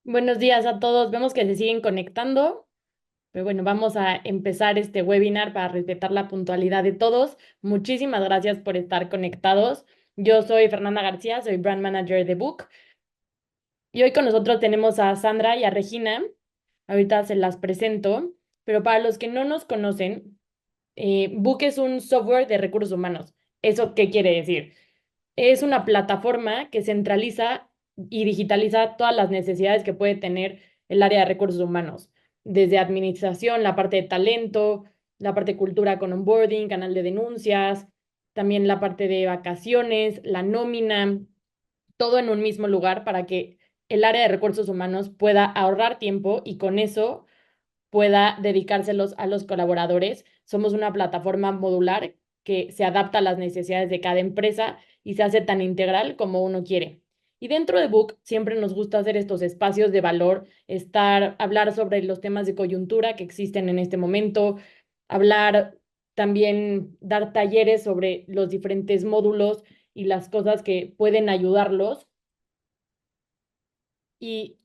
Buenos días a todos. Vemos que se siguen conectando, pero bueno, vamos a empezar este webinar para respetar la puntualidad de todos. Muchísimas gracias por estar conectados. Yo soy Fernanda García, soy Brand Manager de Book y hoy con nosotros tenemos a Sandra y a Regina. Ahorita se las presento, pero para los que no nos conocen, Book es un software de recursos humanos. ¿Eso qué quiere decir? Es una plataforma que centraliza y digitaliza todas las necesidades que puede tener el área de recursos humanos, desde administración, la parte de talento, la parte de cultura con onboarding, canal de denuncias, también la parte de vacaciones, la nómina, todo en un mismo lugar para que el área de recursos humanos pueda ahorrar tiempo y con eso pueda dedicárselos a los colaboradores. Somos una plataforma modular que se adapta a las necesidades de cada empresa y se hace tan integral como uno quiere. Y dentro de Book siempre nos gusta hacer estos espacios de valor, hablar sobre los temas de coyuntura que existen en este momento, hablar también, dar talleres sobre los diferentes módulos y las cosas que pueden ayudarlos. Y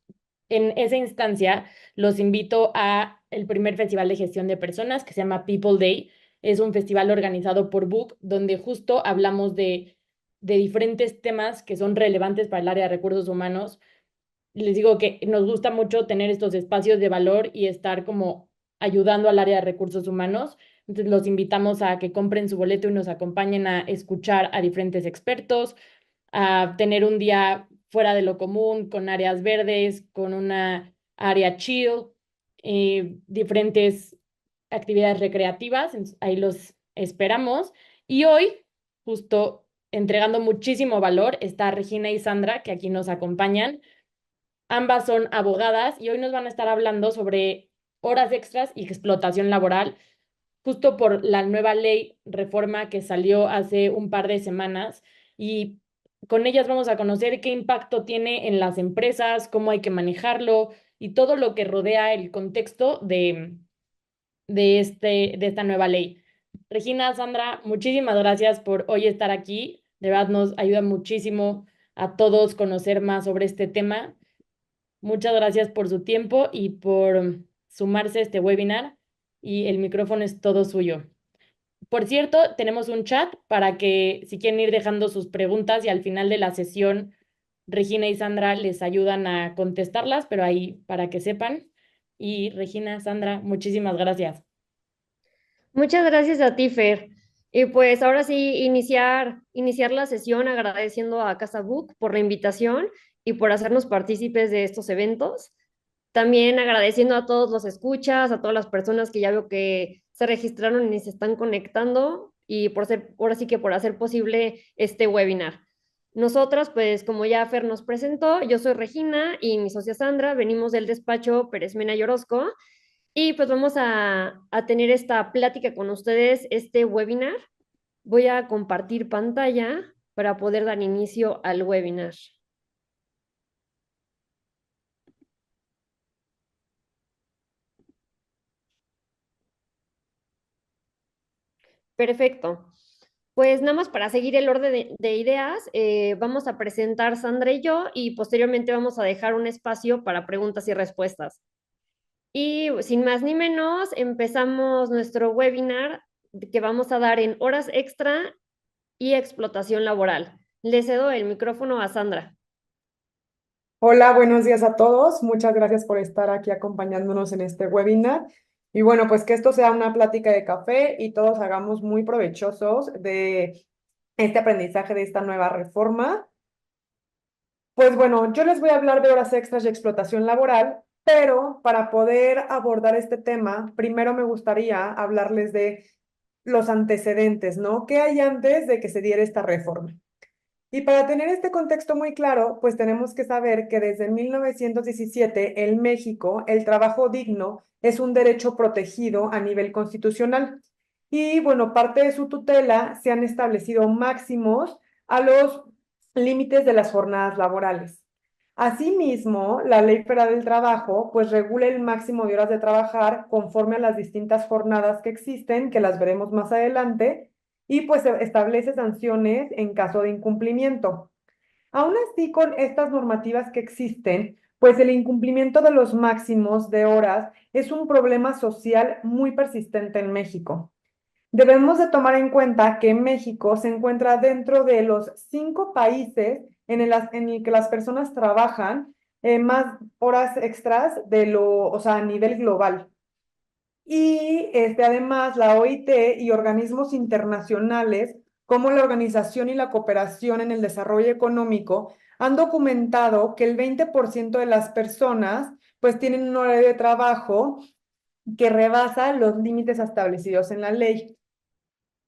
en esa instancia los invito a el primer festival de gestión de personas que se llama People Day. Es un festival organizado por Book donde justo hablamos de diferentes temas que son relevantes para el área de recursos humanos. Les digo que nos gusta mucho tener estos espacios de valor y estar como ayudando al área de recursos humanos. Entonces los invitamos a que compren su boleto y nos acompañen a escuchar a diferentes expertos, a tener un día fuera de lo común, con áreas verdes, con una área chill, diferentes actividades recreativas. Ahí los esperamos. Y hoy, justo entregando muchísimo valor, está Regina y Sandra, que aquí nos acompañan. Ambas son abogadas y hoy nos van a estar hablando sobre horas extras y explotación laboral, justo por la nueva ley reforma que salió hace un par de semanas y con ellas vamos a conocer qué impacto tiene en las empresas, cómo hay que manejarlo y todo lo que rodea el contexto de esta nueva ley. Regina, Sandra, muchísimas gracias por hoy estar aquí. De verdad nos ayuda muchísimo a todos conocer más sobre este tema. Muchas gracias por su tiempo y por sumarse a este webinar y el micrófono es todo suyo. Por cierto, tenemos un chat para que si quieren ir dejando sus preguntas y al final de la sesión, Regina y Sandra les ayudan a contestarlas, pero ahí para que sepan. Y Regina, Sandra, muchísimas gracias. Muchas gracias a ti, Fer. Y pues ahora sí, iniciar la sesión agradeciendo a Casa Book por la invitación y por hacernos partícipes de estos eventos. También agradeciendo a todos los escuchas, a todas las personas que ya veo que se registraron y se están conectando y ahora sí que por hacer posible este webinar. Nosotras, pues como ya Fer nos presentó, yo soy Regina y mi socia Sandra, venimos del despacho Pérez Mena y Orozco y pues vamos a tener esta plática con ustedes, este webinar. Voy a compartir pantalla para poder dar inicio al webinar. Perfecto. Pues nada más para seguir el orden de ideas, vamos a presentar Sandra y yo y posteriormente vamos a dejar un espacio para preguntas y respuestas. Y sin más ni menos, empezamos nuestro webinar que vamos a dar en horas extra y explotación laboral. Le cedo el micrófono a Sandra. Hola, buenos días a todos. Muchas gracias por estar aquí acompañándonos en este webinar. Y bueno, pues que esto sea una plática de café y todos hagamos muy provechosos de este aprendizaje de esta nueva reforma. Pues bueno, yo les voy a hablar de horas extras y explotación laboral, pero para poder abordar este tema, primero me gustaría hablarles de los antecedentes, ¿no? ¿Qué hay antes de que se diera esta reforma? Y para tener este contexto muy claro, pues tenemos que saber que desde 1917 en México el trabajo digno es un derecho protegido a nivel constitucional. Y bueno, parte de su tutela se han establecido máximos a los límites de las jornadas laborales. Asimismo, la Ley Federal del Trabajo pues regula el máximo de horas de trabajar conforme a las distintas jornadas que existen, que las veremos más adelante, y pues establece sanciones en caso de incumplimiento. Aún así, con estas normativas que existen, pues el incumplimiento de los máximos de horas es un problema social muy persistente en México. Debemos de tomar en cuenta que México se encuentra dentro de los 5 países en el que las personas trabajan más horas extras o sea, a nivel global. Y además la OIT y organismos internacionales como la Organización y la Cooperación en el Desarrollo Económico han documentado que el 20% de las personas pues tienen un horario de trabajo que rebasa los límites establecidos en la ley.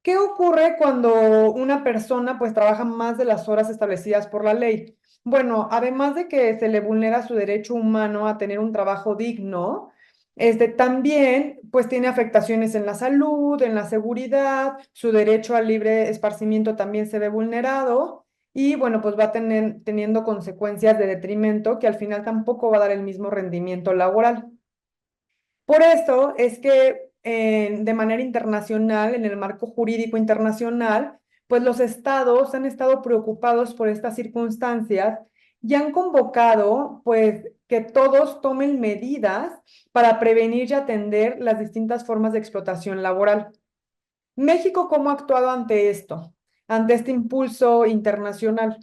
¿Qué ocurre cuando una persona pues trabaja más de las horas establecidas por la ley? Bueno, además de que se le vulnera su derecho humano a tener un trabajo digno, también pues tiene afectaciones en la salud, en la seguridad, su derecho al libre esparcimiento también se ve vulnerado y bueno, pues va teniendo consecuencias de detrimento que al final tampoco va a dar el mismo rendimiento laboral. Por eso es que de manera internacional, en el marco jurídico internacional, pues los estados han estado preocupados por estas circunstancias y han convocado pues que todos tomen medidas para prevenir y atender las distintas formas de explotación laboral. México, ¿cómo ha actuado ante esto? Ante este impulso internacional.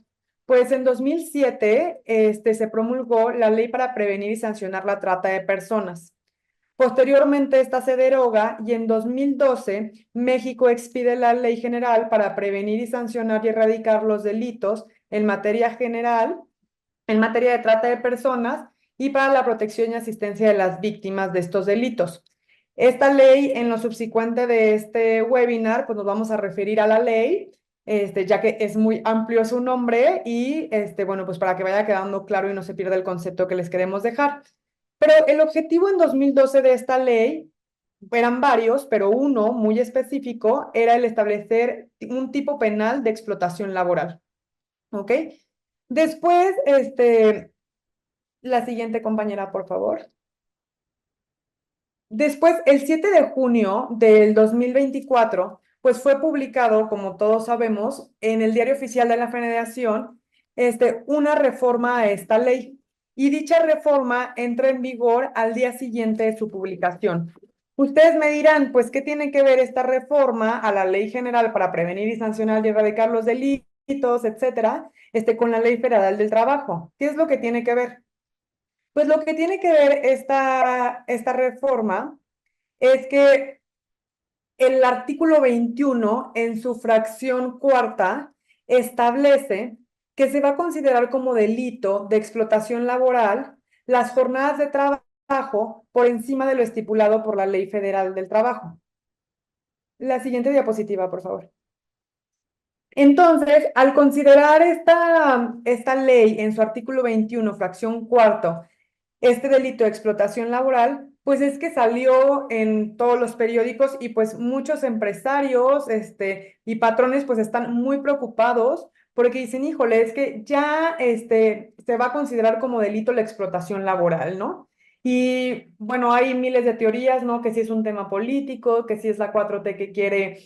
Pues en 2007 se promulgó la Ley para Prevenir y Sancionar la Trata de Personas. Posteriormente, esta se deroga y en 2012 México expide la Ley General para prevenir y sancionar y erradicar los delitos en materia general, en materia de trata de personas y para la protección y asistencia de las víctimas de estos delitos. Esta ley, en lo subsecuente de este webinar, pues nos vamos a referir a la ley, ya que es muy amplio su nombre y, bueno, pues para que vaya quedando claro y no se pierda el concepto que les queremos dejar. Pero el objetivo en 2012 de esta ley eran varios, pero uno muy específico era el establecer un tipo penal de explotación laboral. ¿Ok? Después, la siguiente compañera, por favor. Después, el 7 de junio del 2024, pues fue publicado, como todos sabemos, en el Diario Oficial de la Federación, una reforma a esta ley. Y dicha reforma entra en vigor al día siguiente de su publicación. Ustedes me dirán, pues, ¿qué tiene que ver esta reforma a la Ley General para prevenir y sancionar y erradicar los delitos, etcétera, con la Ley Federal del Trabajo? ¿Qué es lo que tiene que ver? Pues lo que tiene que ver esta reforma es que el artículo 21, en su fracción cuarta, establece que se va a considerar como delito de explotación laboral las jornadas de trabajo por encima de lo estipulado por la Ley Federal del Trabajo. La siguiente diapositiva, por favor. Entonces, al considerar esta ley en su artículo 21, fracción cuarto, este delito de explotación laboral, pues es que salió en todos los periódicos y pues muchos empresarios y patrones pues están muy preocupados porque dicen, híjole, es que ya se va a considerar como delito la explotación laboral, ¿no? Y bueno, hay miles de teorías, ¿no? Que si es un tema político, que si es la 4T que quiere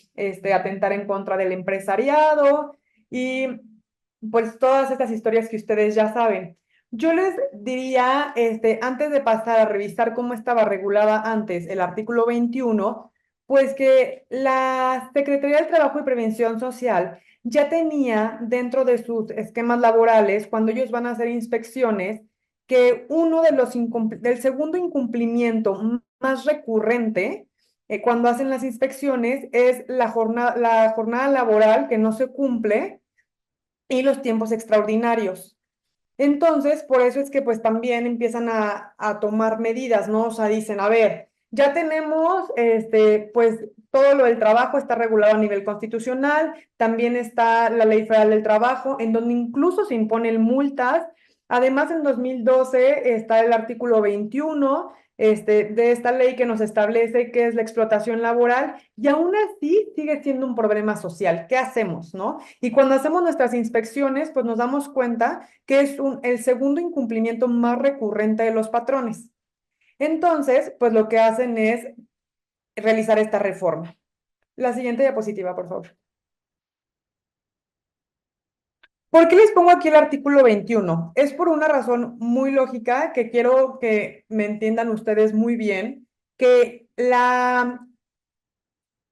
atentar en contra del empresariado y pues todas estas historias que ustedes ya saben. Yo les diría, antes de pasar a revisar cómo estaba regulada antes el artículo 21, pues que la Secretaría del Trabajo y Prevención Social ya tenía dentro de sus esquemas laborales, cuando ellos van a hacer inspecciones, que uno de del segundo incumplimiento más recurrente cuando hacen las inspecciones es la jornada laboral que no se cumple y los tiempos extraordinarios. Entonces, por eso es que pues también empiezan a tomar medidas, ¿no? O sea, dicen, a ver, ya tenemos, pues todo lo del trabajo está regulado a nivel constitucional, también está la Ley Federal del Trabajo, en donde incluso se imponen multas. Además, en 2012 está el artículo 21, de esta ley que nos establece qué es la explotación laboral y aún así sigue siendo un problema social. ¿Qué hacemos, no? Y cuando hacemos nuestras inspecciones, pues nos damos cuenta que es el segundo incumplimiento más recurrente de los patrones. Entonces, pues lo que hacen es realizar esta reforma. La siguiente diapositiva, por favor. ¿Por qué les pongo aquí el artículo 21? Es por una razón muy lógica que quiero que me entiendan ustedes muy bien, que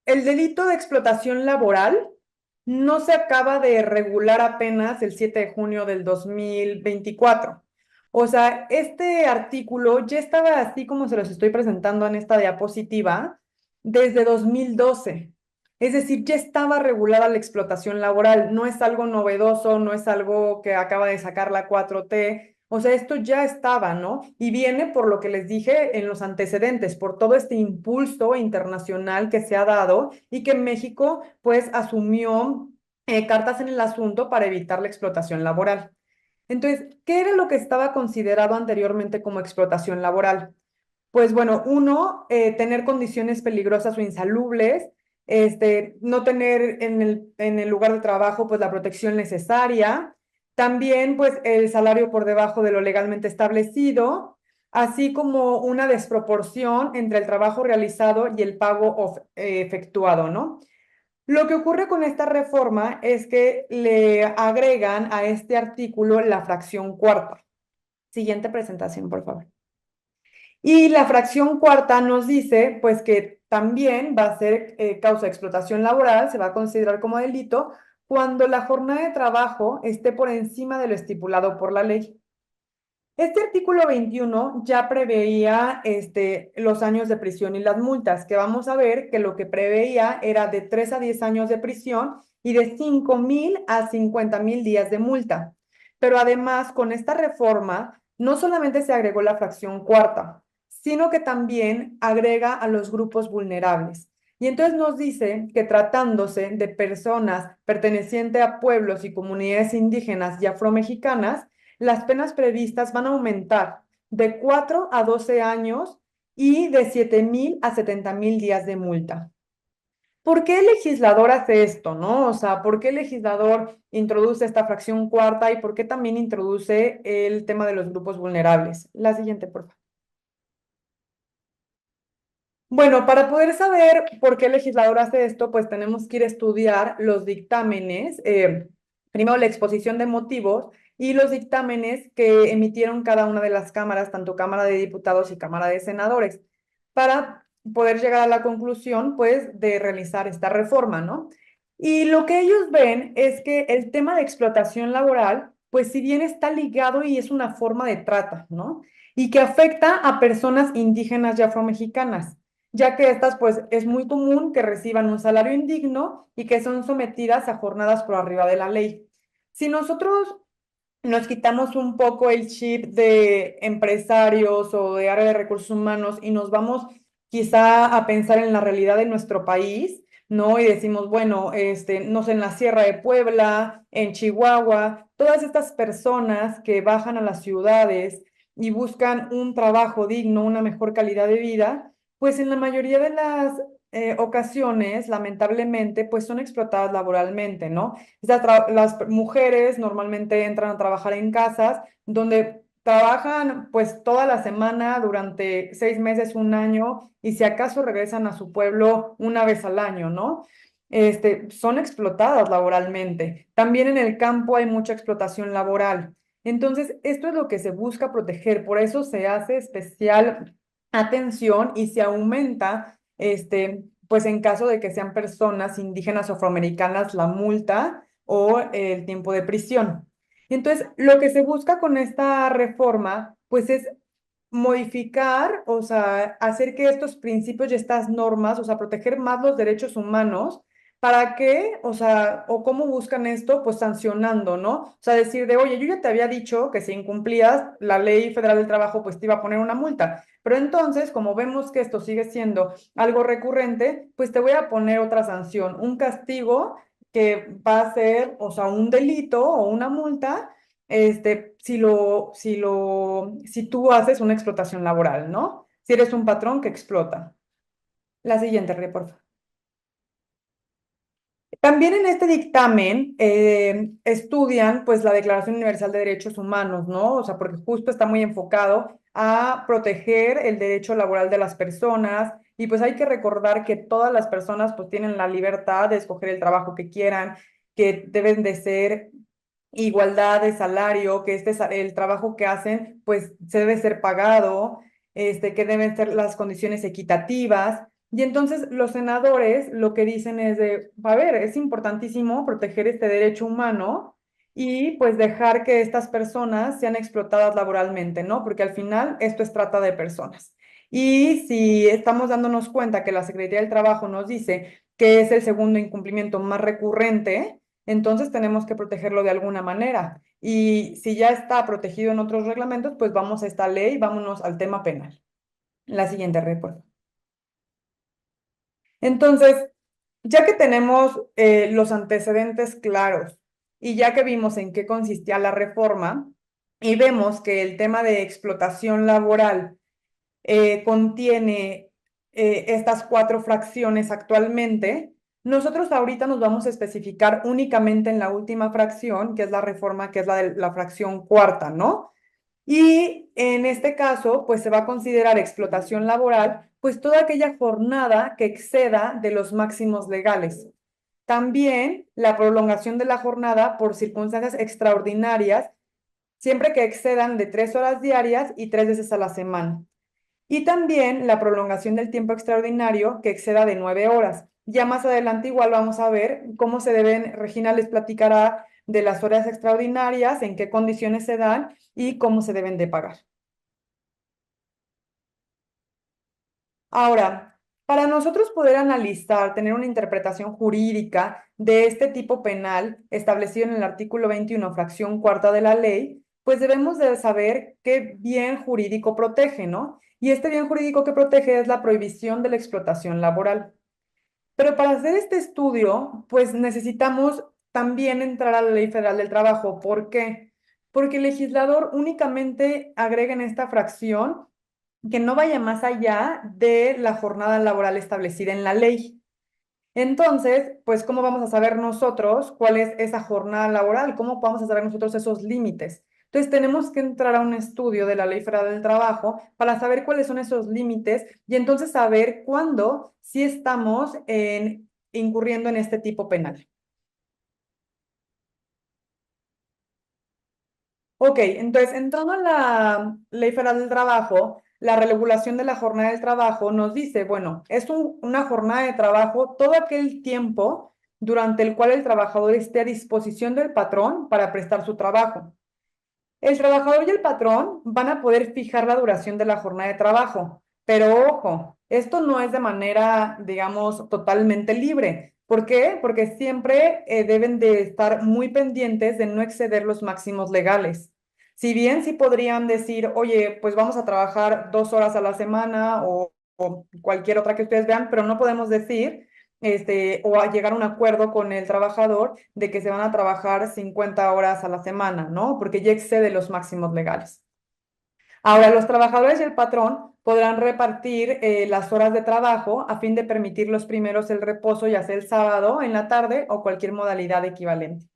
el delito de explotación laboral no se acaba de regular apenas el 7 de junio del 2024. O sea, este artículo ya estaba así como se los estoy presentando en esta diapositiva desde 2012. Es decir, ya estaba regulada la explotación laboral. No es algo novedoso, no es algo que acaba de sacar la 4T. O sea, esto ya estaba, ¿no? Y viene por lo que les dije en los antecedentes, por todo este impulso internacional que se ha dado y que México pues asumió cartas en el asunto para evitar la explotación laboral. Entonces, ¿qué era lo que estaba considerado anteriormente como explotación laboral? Pues bueno, uno, tener condiciones peligrosas o insalubres, no tener en el lugar de trabajo pues la protección necesaria, también pues el salario por debajo de lo legalmente establecido, así como una desproporción entre el trabajo realizado y el pago efectuado, ¿no? Lo que ocurre con esta reforma es que le agregan a este artículo la fracción cuarta. Siguiente presentación, por favor. Y la fracción cuarta nos dice, pues, que también va a ser causa de explotación laboral, se va a considerar como delito cuando la jornada de trabajo esté por encima de lo estipulado por la ley. Este artículo 21 ya preveía los años de prisión y las multas, que vamos a ver que lo que preveía era de 3 a 10 años de prisión y de 5,000 a 50,000 días de multa. Pero además, con esta reforma, no solamente se agregó la fracción cuarta, sino que también agrega a los grupos vulnerables. Y entonces nos dice que tratándose de personas pertenecientes a pueblos y comunidades indígenas y afromexicanas, las penas previstas van a aumentar de 4 a 12 años y de 7,000 a 70,000 días de multa. ¿Por qué el legislador hace esto, no? O sea, ¿por qué el legislador introduce esta fracción cuarta y por qué también introduce el tema de los grupos vulnerables? La siguiente, por favor. Bueno, para poder saber por qué el legislador hace esto, pues tenemos que ir a estudiar los dictámenes, primero la exposición de motivos y los dictámenes que emitieron cada una de las cámaras, tanto Cámara de Diputados y Cámara de Senadores, para poder llegar a la conclusión, pues, de realizar esta reforma, ¿no? Y lo que ellos ven es que el tema de explotación laboral, pues, si bien está ligado y es una forma de trata, ¿no? Y que afecta a personas indígenas y afromexicanas, ya que estas pues es muy común que reciban un salario indigno y que son sometidas a jornadas por arriba de la ley. Si nosotros nos quitamos un poco el chip de empresarios o de área de recursos humanos y nos vamos quizá a pensar en la realidad de nuestro país, ¿no? Y decimos, bueno, no sé, en la Sierra de Puebla, en Chihuahua, todas estas personas que bajan a las ciudades y buscan un trabajo digno, una mejor calidad de vida, pues en la mayoría de las ocasiones, lamentablemente, pues son explotadas laboralmente, ¿no? Las mujeres normalmente entran a trabajar en casas donde trabajan pues toda la semana durante 6 meses, un año, y si acaso regresan a su pueblo una vez al año, ¿no? Son explotadas laboralmente. También en el campo hay mucha explotación laboral. Entonces, esto es lo que se busca proteger, por eso se hace especial atención y se aumenta, pues en caso de que sean personas indígenas o afroamericanas, la multa o el tiempo de prisión. Entonces, lo que se busca con esta reforma, pues es modificar, o sea, hacer que estos principios y estas normas, o sea, proteger más los derechos humanos. ¿Para qué? O sea, o cómo buscan esto, pues sancionando, ¿no? O sea, decir de, oye, yo ya te había dicho que si incumplías la ley federal del trabajo, pues te iba a poner una multa. Pero entonces, como vemos que esto sigue siendo algo recurrente, pues te voy a poner otra sanción, un castigo que va a ser, o sea, un delito o una multa, si tú haces una explotación laboral, ¿no? Si eres un patrón que explota. La siguiente, por favor. También en este dictamen estudian pues la Declaración Universal de Derechos Humanos, ¿no? O sea, porque justo está muy enfocado a proteger el derecho laboral de las personas y pues hay que recordar que todas las personas pues tienen la libertad de escoger el trabajo que quieran, que deben de ser igualdad de salario, que el trabajo que hacen, pues se debe ser pagado, que deben ser las condiciones equitativas. Y entonces los senadores lo que dicen es de, a ver, es importantísimo proteger este derecho humano y pues dejar que estas personas sean explotadas laboralmente, ¿no? Porque al final esto es trata de personas. Y si estamos dándonos cuenta que la Secretaría del Trabajo nos dice que es el segundo incumplimiento más recurrente, entonces tenemos que protegerlo de alguna manera. Y si ya está protegido en otros reglamentos, pues vamos a esta ley, vámonos al tema penal. La siguiente report. Entonces, ya que tenemos los antecedentes claros y ya que vimos en qué consistía la reforma y vemos que el tema de explotación laboral contiene estas cuatro fracciones actualmente, nosotros ahorita nos vamos a especificar únicamente en la última fracción, que es la reforma, que es la de la fracción cuarta, ¿no? Y en este caso, pues se va a considerar explotación laboral, pues toda aquella jornada que exceda de los máximos legales. También la prolongación de la jornada por circunstancias extraordinarias, siempre que excedan de 3 horas diarias y 3 veces a la semana. Y también la prolongación del tiempo extraordinario que exceda de 9 horas. Ya más adelante igual vamos a ver cómo se deben, Regina les platicará de las horas extraordinarias, en qué condiciones se dan y cómo se deben de pagar. Ahora, para nosotros poder analizar, tener una interpretación jurídica de este tipo penal establecido en el artículo 21, fracción cuarta de la ley, pues debemos de saber qué bien jurídico protege, ¿no? Y este bien jurídico que protege es la prohibición de la explotación laboral. Pero para hacer este estudio, pues necesitamos también entrar a la Ley Federal del Trabajo. ¿Por qué? Porque el legislador únicamente agrega en esta fracción que no vaya más allá de la jornada laboral establecida en la ley. Entonces, pues, ¿cómo vamos a saber nosotros cuál es esa jornada laboral? ¿Cómo vamos a saber nosotros esos límites? Entonces, tenemos que entrar a un estudio de la Ley Federal del Trabajo para saber cuáles son esos límites y entonces saber cuándo sí estamos incurriendo en este tipo penal. Ok, entonces, entrando a la Ley Federal del Trabajo, la regulación de la jornada del trabajo nos dice, bueno, es una jornada de trabajo todo aquel tiempo durante el cual el trabajador esté a disposición del patrón para prestar su trabajo. El trabajador y el patrón van a poder fijar la duración de la jornada de trabajo, pero ojo, esto no es de manera, digamos, totalmente libre. ¿Por qué? Porque siempre deben de estar muy pendientes de no exceder los máximos legales. Si bien sí podrían decir, oye, pues vamos a trabajar 2 horas a la semana o cualquier otra que ustedes vean, pero no podemos decir o a llegar a un acuerdo con el trabajador de que se van a trabajar 50 horas a la semana, ¿no? Porque ya excede los máximos legales. Ahora, los trabajadores y el patrón podrán repartir las horas de trabajo a fin de permitir los primeros el reposo, ya sea el sábado, en la tarde o cualquier modalidad equivalente.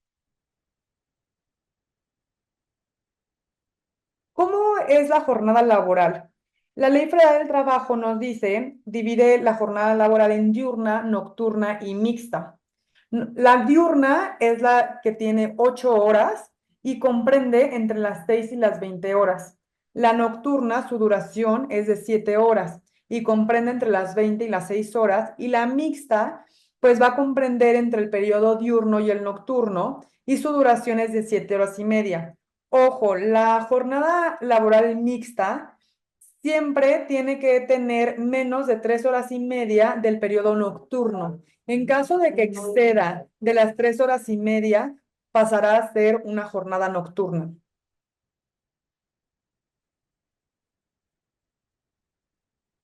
¿Cómo es la jornada laboral? La Ley Federal del Trabajo nos dice, divide la jornada laboral en diurna, nocturna y mixta. La diurna es la que tiene 8 horas y comprende entre las 6 y las 20 horas. La nocturna, su duración es de 7 horas y comprende entre las 20 y las 6 horas. Y la mixta, pues va a comprender entre el periodo diurno y el nocturno y su duración es de 7 horas y media. Ojo, la jornada laboral mixta siempre tiene que tener menos de 3 horas y media del periodo nocturno. En caso de que exceda de las 3 horas y media, pasará a ser una jornada nocturna.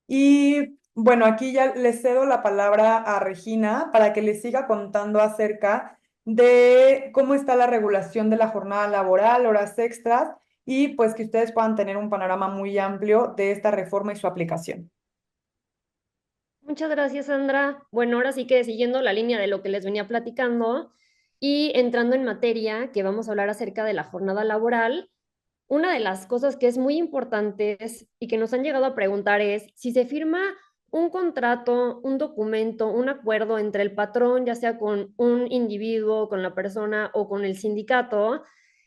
Y bueno, aquí ya le cedo la palabra a Regina para que les siga contando acerca de cómo está la regulación de la jornada laboral, horas extras, y pues que ustedes puedan tener un panorama muy amplio de esta reforma y su aplicación. Muchas gracias, Sandra. Bueno, ahora sí que siguiendo la línea de lo que les venía platicando y entrando en materia, que vamos a hablar acerca de la jornada laboral, una de las cosas que es muy importante y que nos han llegado a preguntar es si se firma un contrato, un documento, un acuerdo entre el patrón, ya sea con un individuo, con la persona o con el sindicato,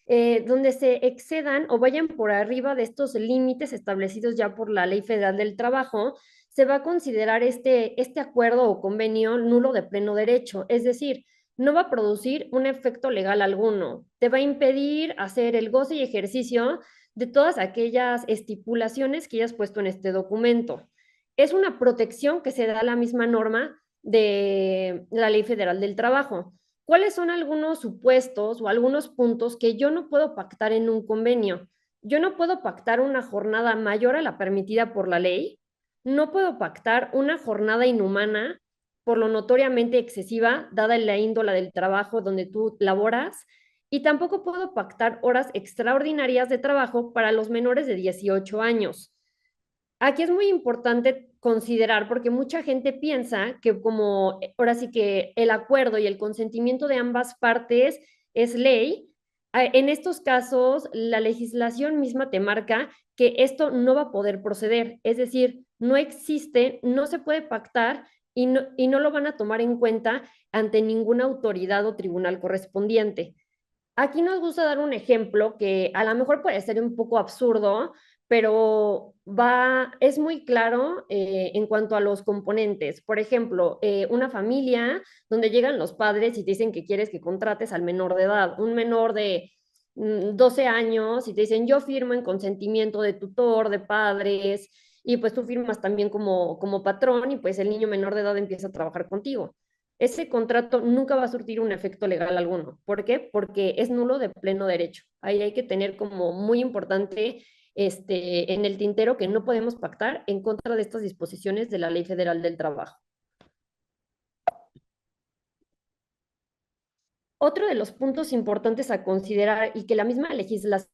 donde se excedan o vayan por arriba de estos límites establecidos ya por la Ley Federal del Trabajo, se va a considerar este acuerdo o convenio nulo de pleno derecho. Es decir, no va a producir un efecto legal alguno. Te va a impedir hacer el goce y ejercicio de todas aquellas estipulaciones que hayas puesto en este documento. Es una protección que se da a la misma norma de la Ley Federal del Trabajo. ¿Cuáles son algunos supuestos o algunos puntos que yo no puedo pactar en un convenio? Yo no puedo pactar una jornada mayor a la permitida por la ley, no puedo pactar una jornada inhumana por lo notoriamente excesiva, dada la índola del trabajo donde tú laboras, y tampoco puedo pactar horas extraordinarias de trabajo para los menores de 18 años. Aquí es muy importante considerar, porque mucha gente piensa que como ahora sí que el acuerdo y el consentimiento de ambas partes es ley, en estos casos la legislación misma te marca que esto no va a poder proceder, es decir, no existe, no se puede pactar y no lo van a tomar en cuenta ante ninguna autoridad o tribunal correspondiente. Aquí nos gusta dar un ejemplo que a lo mejor puede ser un poco absurdo, pero es muy claro en cuanto a los componentes. Por ejemplo, una familia donde llegan los padres y te dicen que quieres que contrates al menor de edad, un menor de 12 años, y te dicen, yo firmo en consentimiento de tutor, de padres, y pues tú firmas también como patrón, y pues el niño menor de edad empieza a trabajar contigo. Ese contrato nunca va a surtir un efecto legal alguno. ¿Por qué? Porque es nulo de pleno derecho. Ahí hay que tener como muy importante en el tintero que no podemos pactar en contra de estas disposiciones de la Ley Federal del Trabajo. Otro de los puntos importantes a considerar y que la misma legislación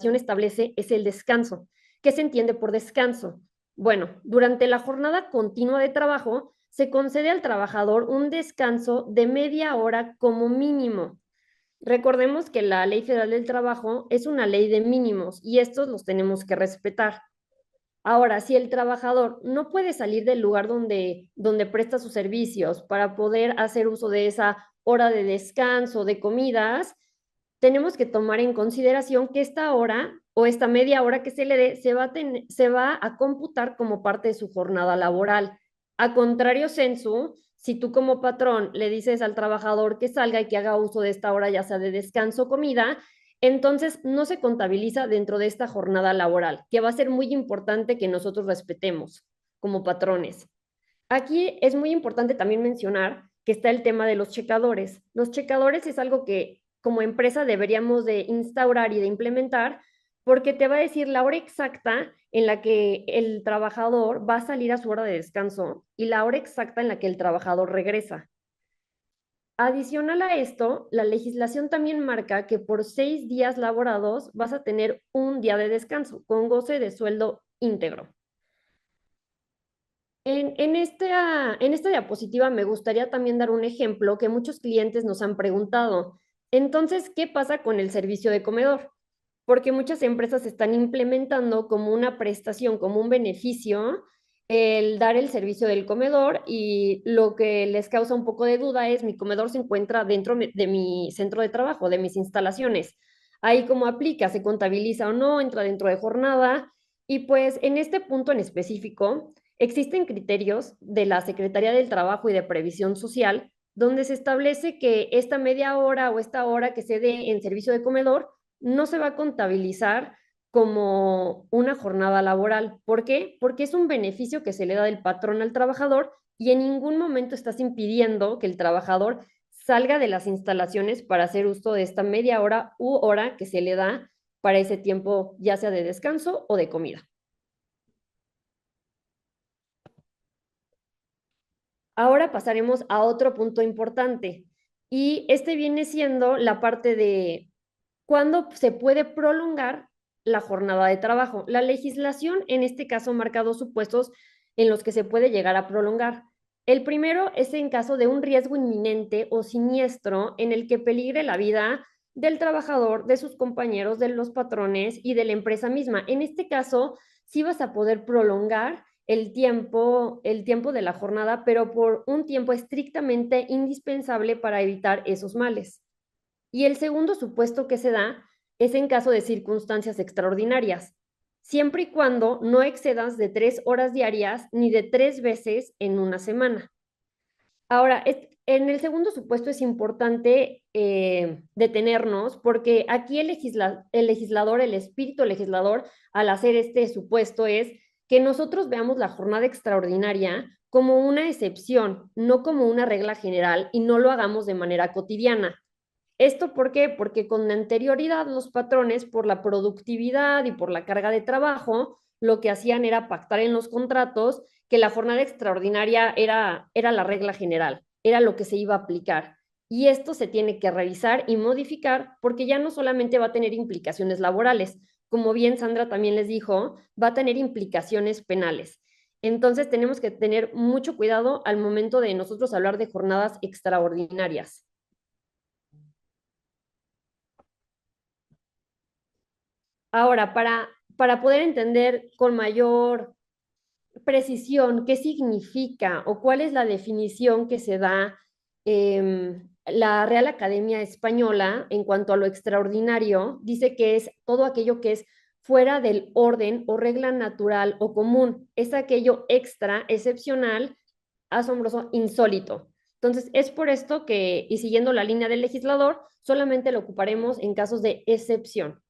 establece es el descanso. ¿Qué se entiende por descanso? Bueno, durante la jornada continua de trabajo se concede al trabajador un descanso de media hora como mínimo. Recordemos que la Ley Federal del Trabajo es una ley de mínimos y estos los tenemos que respetar. Ahora, si el trabajador no puede salir del lugar donde presta sus servicios para poder hacer uso de esa hora de descanso, de comidas, tenemos que tomar en consideración que esta hora o esta media hora que se le dé se va a computar como parte de su jornada laboral. A contrario sensu, si tú como patrón le dices al trabajador que salga y que haga uso de esta hora, ya sea de descanso o comida, entonces no se contabiliza dentro de esta jornada laboral, que va a ser muy importante que nosotros respetemos como patrones. Aquí es muy importante también mencionar que está el tema de los checadores. Los checadores es algo que como empresa deberíamos de instaurar y de implementar porque te va a decir la hora exacta en la que el trabajador va a salir a su hora de descanso y la hora exacta en la que el trabajador regresa. Adicional a esto, la legislación también marca que por 6 días laborados vas a tener un día de descanso con goce de sueldo íntegro. En esta diapositiva me gustaría también dar un ejemplo que muchos clientes nos han preguntado. Entonces, ¿qué pasa con el servicio de comedor? Porque muchas empresas están implementando como una prestación, como un beneficio, el dar el servicio del comedor y lo que les causa un poco de duda es mi comedor se encuentra dentro de mi centro de trabajo, de mis instalaciones. Ahí cómo aplica, se contabiliza o no, entra dentro de jornada. Y pues en este punto en específico, existen criterios de la Secretaría del Trabajo y de Previsión Social donde se establece que esta media hora o esta hora que se dé en servicio de comedor no se va a contabilizar como una jornada laboral. ¿Por qué? Porque es un beneficio que se le da del patrón al trabajador y en ningún momento estás impidiendo que el trabajador salga de las instalaciones para hacer uso de esta media hora u hora que se le da para ese tiempo, ya sea de descanso o de comida. Ahora pasaremos a otro punto importante y este viene siendo la parte de cuándo se puede prolongar la jornada de trabajo. La legislación en este caso marca dos supuestos en los que se puede llegar a prolongar. El primero es en caso de un riesgo inminente o siniestro en el que peligre la vida del trabajador, de sus compañeros, de los patrones y de la empresa misma. En este caso, sí vas a poder prolongar el tiempo de la jornada, pero por un tiempo estrictamente indispensable para evitar esos males. Y el segundo supuesto que se da es en caso de circunstancias extraordinarias, siempre y cuando no excedas de 3 horas diarias ni de 3 veces en una semana. Ahora, en el segundo supuesto es importante detenernos porque aquí el legislador, el espíritu legislador, al hacer este supuesto es que nosotros veamos la jornada extraordinaria como una excepción, no como una regla general y no lo hagamos de manera cotidiana. ¿Esto por qué? Porque con anterioridad los patrones, por la productividad y por la carga de trabajo, lo que hacían era pactar en los contratos que la jornada extraordinaria era la regla general, era lo que se iba a aplicar. Y esto se tiene que revisar y modificar porque ya no solamente va a tener implicaciones laborales, como bien Sandra también les dijo, va a tener implicaciones penales. Entonces tenemos que tener mucho cuidado al momento de nosotros hablar de jornadas extraordinarias. Ahora, para poder entender con mayor precisión qué significa o cuál es la definición que se da la Real Academia Española en cuanto a lo extraordinario, dice que es todo aquello que es fuera del orden o regla natural o común, es aquello extra, excepcional, asombroso, insólito. Entonces, es por esto que, y siguiendo la línea del legislador, solamente lo ocuparemos en casos de excepción.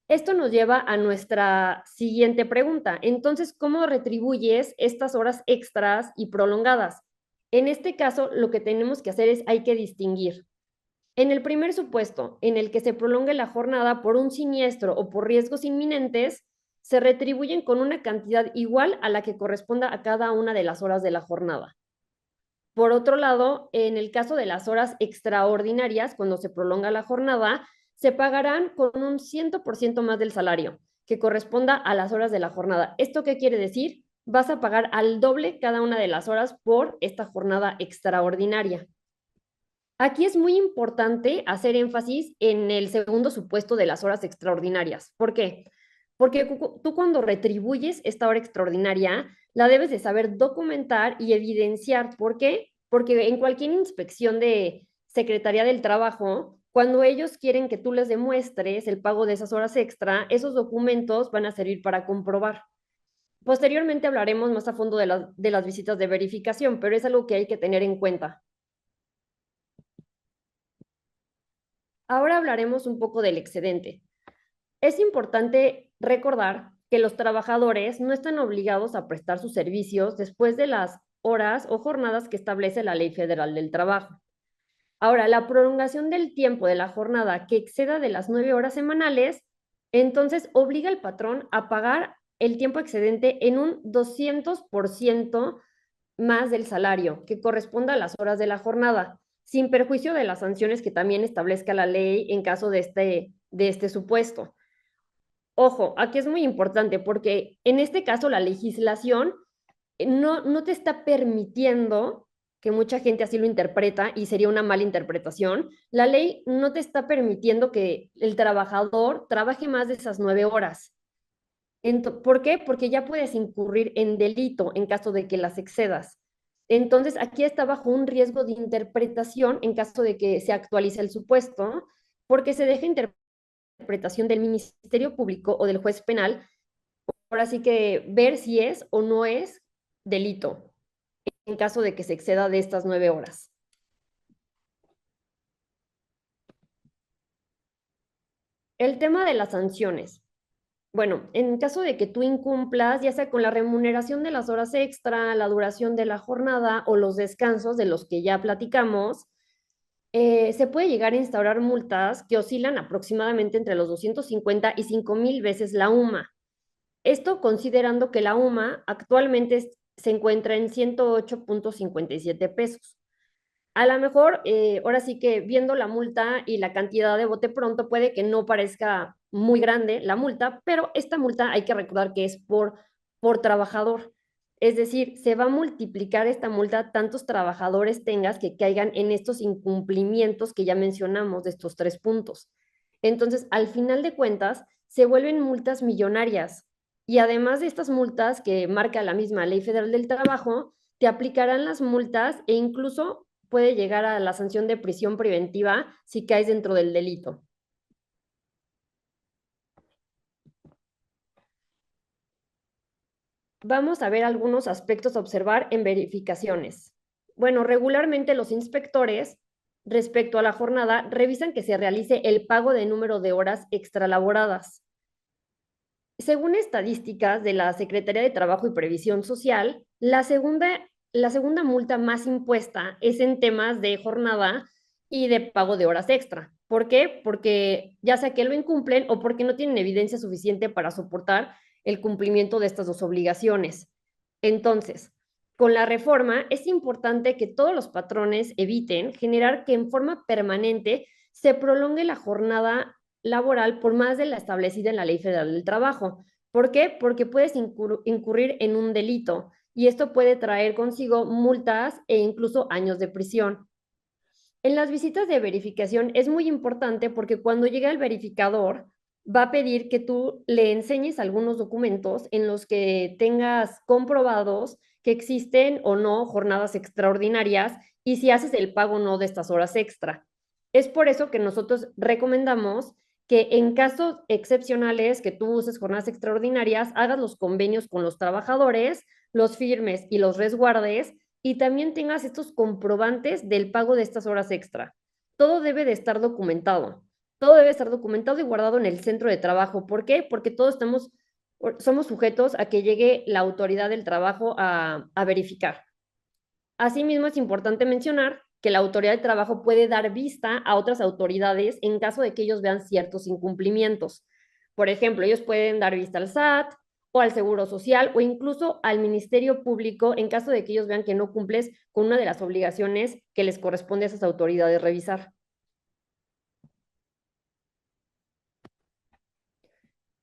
Esto nos lleva a nuestra siguiente pregunta. Entonces, ¿cómo retribuyes estas horas extras y prolongadas? En este caso, lo que tenemos que hacer es, hay que distinguir. En el primer supuesto, en el que se prolongue la jornada por un siniestro o por riesgos inminentes, se retribuyen con una cantidad igual a la que corresponda a cada una de las horas de la jornada. Por otro lado, en el caso de las horas extraordinarias, cuando se prolonga la jornada, se pagarán con un 100% más del salario, que corresponda a las horas de la jornada. ¿Esto qué quiere decir? Vas a pagar al doble cada una de las horas por esta jornada extraordinaria. Aquí es muy importante hacer énfasis en el segundo supuesto de las horas extraordinarias. ¿Por qué? Porque tú cuando retribuyes esta hora extraordinaria, la debes de saber documentar y evidenciar. ¿Por qué? Porque en cualquier inspección de Secretaría del Trabajo, cuando ellos quieren que tú les demuestres el pago de esas horas extra, esos documentos van a servir para comprobar. Posteriormente hablaremos más a fondo de las visitas de verificación, pero es algo que hay que tener en cuenta. Ahora hablaremos un poco del excedente. Es importante recordar que los trabajadores no están obligados a prestar sus servicios después de las horas o jornadas que establece la Ley Federal del Trabajo. Ahora, la prolongación del tiempo de la jornada que exceda de las 9 horas semanales, entonces obliga al patrón a pagar el tiempo excedente en un 200% más del salario, que corresponda a las horas de la jornada, sin perjuicio de las sanciones que también establezca la ley en caso de este supuesto. Ojo, aquí es muy importante porque en este caso la legislación no te está permitiendo, que mucha gente así lo interpreta y sería una mala interpretación, la ley no te está permitiendo que el trabajador trabaje más de esas 9 horas. ¿Por qué? Porque ya puedes incurrir en delito en caso de que las excedas. Entonces, aquí está bajo un riesgo de interpretación en caso de que se actualice el supuesto, porque se deja interpretación del Ministerio Público o del juez penal, ahora sí que ver si es o no es delito en caso de que se exceda de estas 9 horas. El tema de las sanciones. Bueno, en caso de que tú incumplas, ya sea con la remuneración de las horas extra, la duración de la jornada o los descansos de los que ya platicamos, se puede llegar a instaurar multas que oscilan aproximadamente entre los 250 y 5,000 veces la UMA. Esto considerando que la UMA actualmente se encuentra en 108.57 pesos. A lo mejor, ahora sí que viendo la multa y la cantidad de bote pronto, puede que no parezca muy grande la multa, pero esta multa hay que recordar que es por trabajador. Es decir, se va a multiplicar esta multa tantos trabajadores tengas que caigan en estos incumplimientos que ya mencionamos de estos 3 puntos. Entonces, al final de cuentas, se vuelven multas millonarias. Y además de estas multas que marca la misma Ley Federal del Trabajo, te aplicarán las multas e incluso puede llegar a la sanción de prisión preventiva si caes dentro del delito. vamos a ver algunos aspectos a observar en verificaciones. Bueno, regularmente los inspectores, respecto a la jornada, revisan que se realice el pago de número de horas extralaboradas. Según estadísticas de la Secretaría de Trabajo y Previsión Social, la segunda multa más impuesta es en temas de jornada y de pago de horas extra. ¿Por qué? Porque ya sea que lo incumplen o porque no tienen evidencia suficiente para soportar el cumplimiento de estas dos obligaciones. Entonces, con la reforma es importante que todos los patrones eviten generar que en forma permanente se prolongue la jornada laboral por más de la establecida en la Ley Federal del Trabajo. ¿Por qué? Porque puedes incurrir en un delito y esto puede traer consigo multas e incluso años de prisión. En las visitas de verificación es muy importante porque cuando llega el verificador va a pedir que tú le enseñes algunos documentos en los que tengas comprobados que existen o no jornadas extraordinarias y si haces el pago o no de estas horas extra. Es por eso que nosotros recomendamos que en casos excepcionales que tú uses jornadas extraordinarias, hagas los convenios con los trabajadores, los firmes y los resguardes y también tengas estos comprobantes del pago de estas horas extra. Todo debe de estar documentado. Todo debe estar documentado y guardado en el centro de trabajo. ¿Por qué? Porque todos somos sujetos a que llegue la autoridad del trabajo a verificar. Asimismo, es importante mencionar que la autoridad de trabajo puede dar vista a otras autoridades en caso de que ellos vean ciertos incumplimientos. Por ejemplo, ellos pueden dar vista al SAT o al Seguro Social o incluso al Ministerio Público en caso de que ellos vean que no cumples con una de las obligaciones que les corresponde a esas autoridades revisar.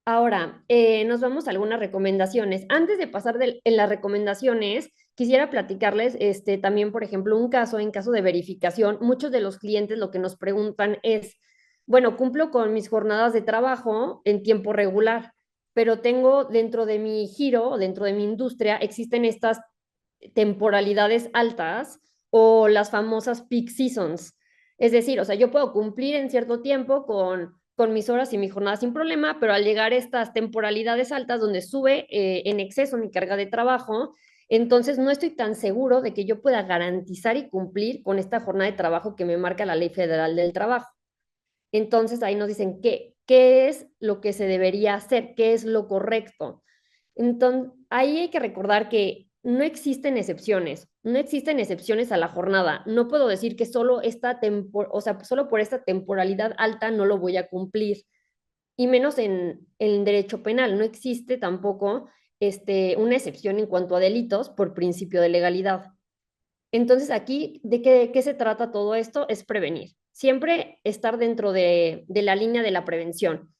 Ahora, nos vamos a algunas recomendaciones. Antes de pasar en las recomendaciones, quisiera platicarles también, por ejemplo, en caso de verificación, muchos de los clientes lo que nos preguntan es, bueno, cumplo con mis jornadas de trabajo en tiempo regular, pero tengo dentro de mi giro, dentro de mi industria, existen estas temporalidades altas o las famosas peak seasons. Es decir, o sea, yo puedo cumplir en cierto tiempo con mis horas y mi jornada sin problema, pero al llegar a estas temporalidades altas donde sube en exceso mi carga de trabajo, entonces no estoy tan seguro de que yo pueda garantizar y cumplir con esta jornada de trabajo que me marca la Ley Federal del Trabajo. Entonces ahí nos dicen qué es lo que se debería hacer, qué es lo correcto. Entonces, ahí hay que recordar que no existen excepciones, no existen excepciones a la jornada. No puedo decir que solo solo por esta temporalidad alta no lo voy a cumplir, y menos en derecho penal. No existe tampoco una excepción en cuanto a delitos por principio de legalidad. Entonces, aquí, ¿de qué se trata todo esto? Es prevenir. Siempre estar dentro de la línea de la prevención.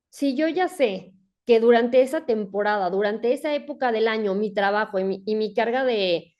Si yo ya sé que durante esa temporada, durante esa época del año, mi trabajo y mi carga de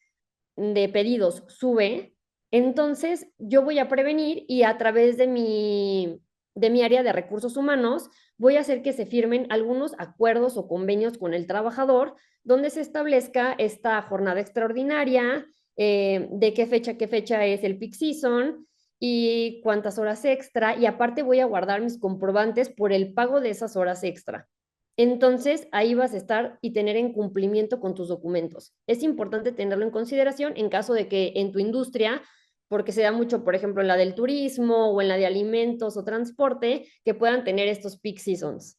pedidos sube, entonces yo voy a prevenir y a través de mi área de recursos humanos voy a hacer que se firmen algunos acuerdos o convenios con el trabajador donde se establezca esta jornada extraordinaria, de qué fecha es el peak season y cuántas horas extra, y aparte voy a guardar mis comprobantes por el pago de esas horas extra. Entonces, ahí vas a estar y tener en cumplimiento con tus documentos. Es importante tenerlo en consideración en caso de que en tu industria, porque se da mucho, por ejemplo, en la del turismo o en la de alimentos o transporte, que puedan tener estos peak seasons.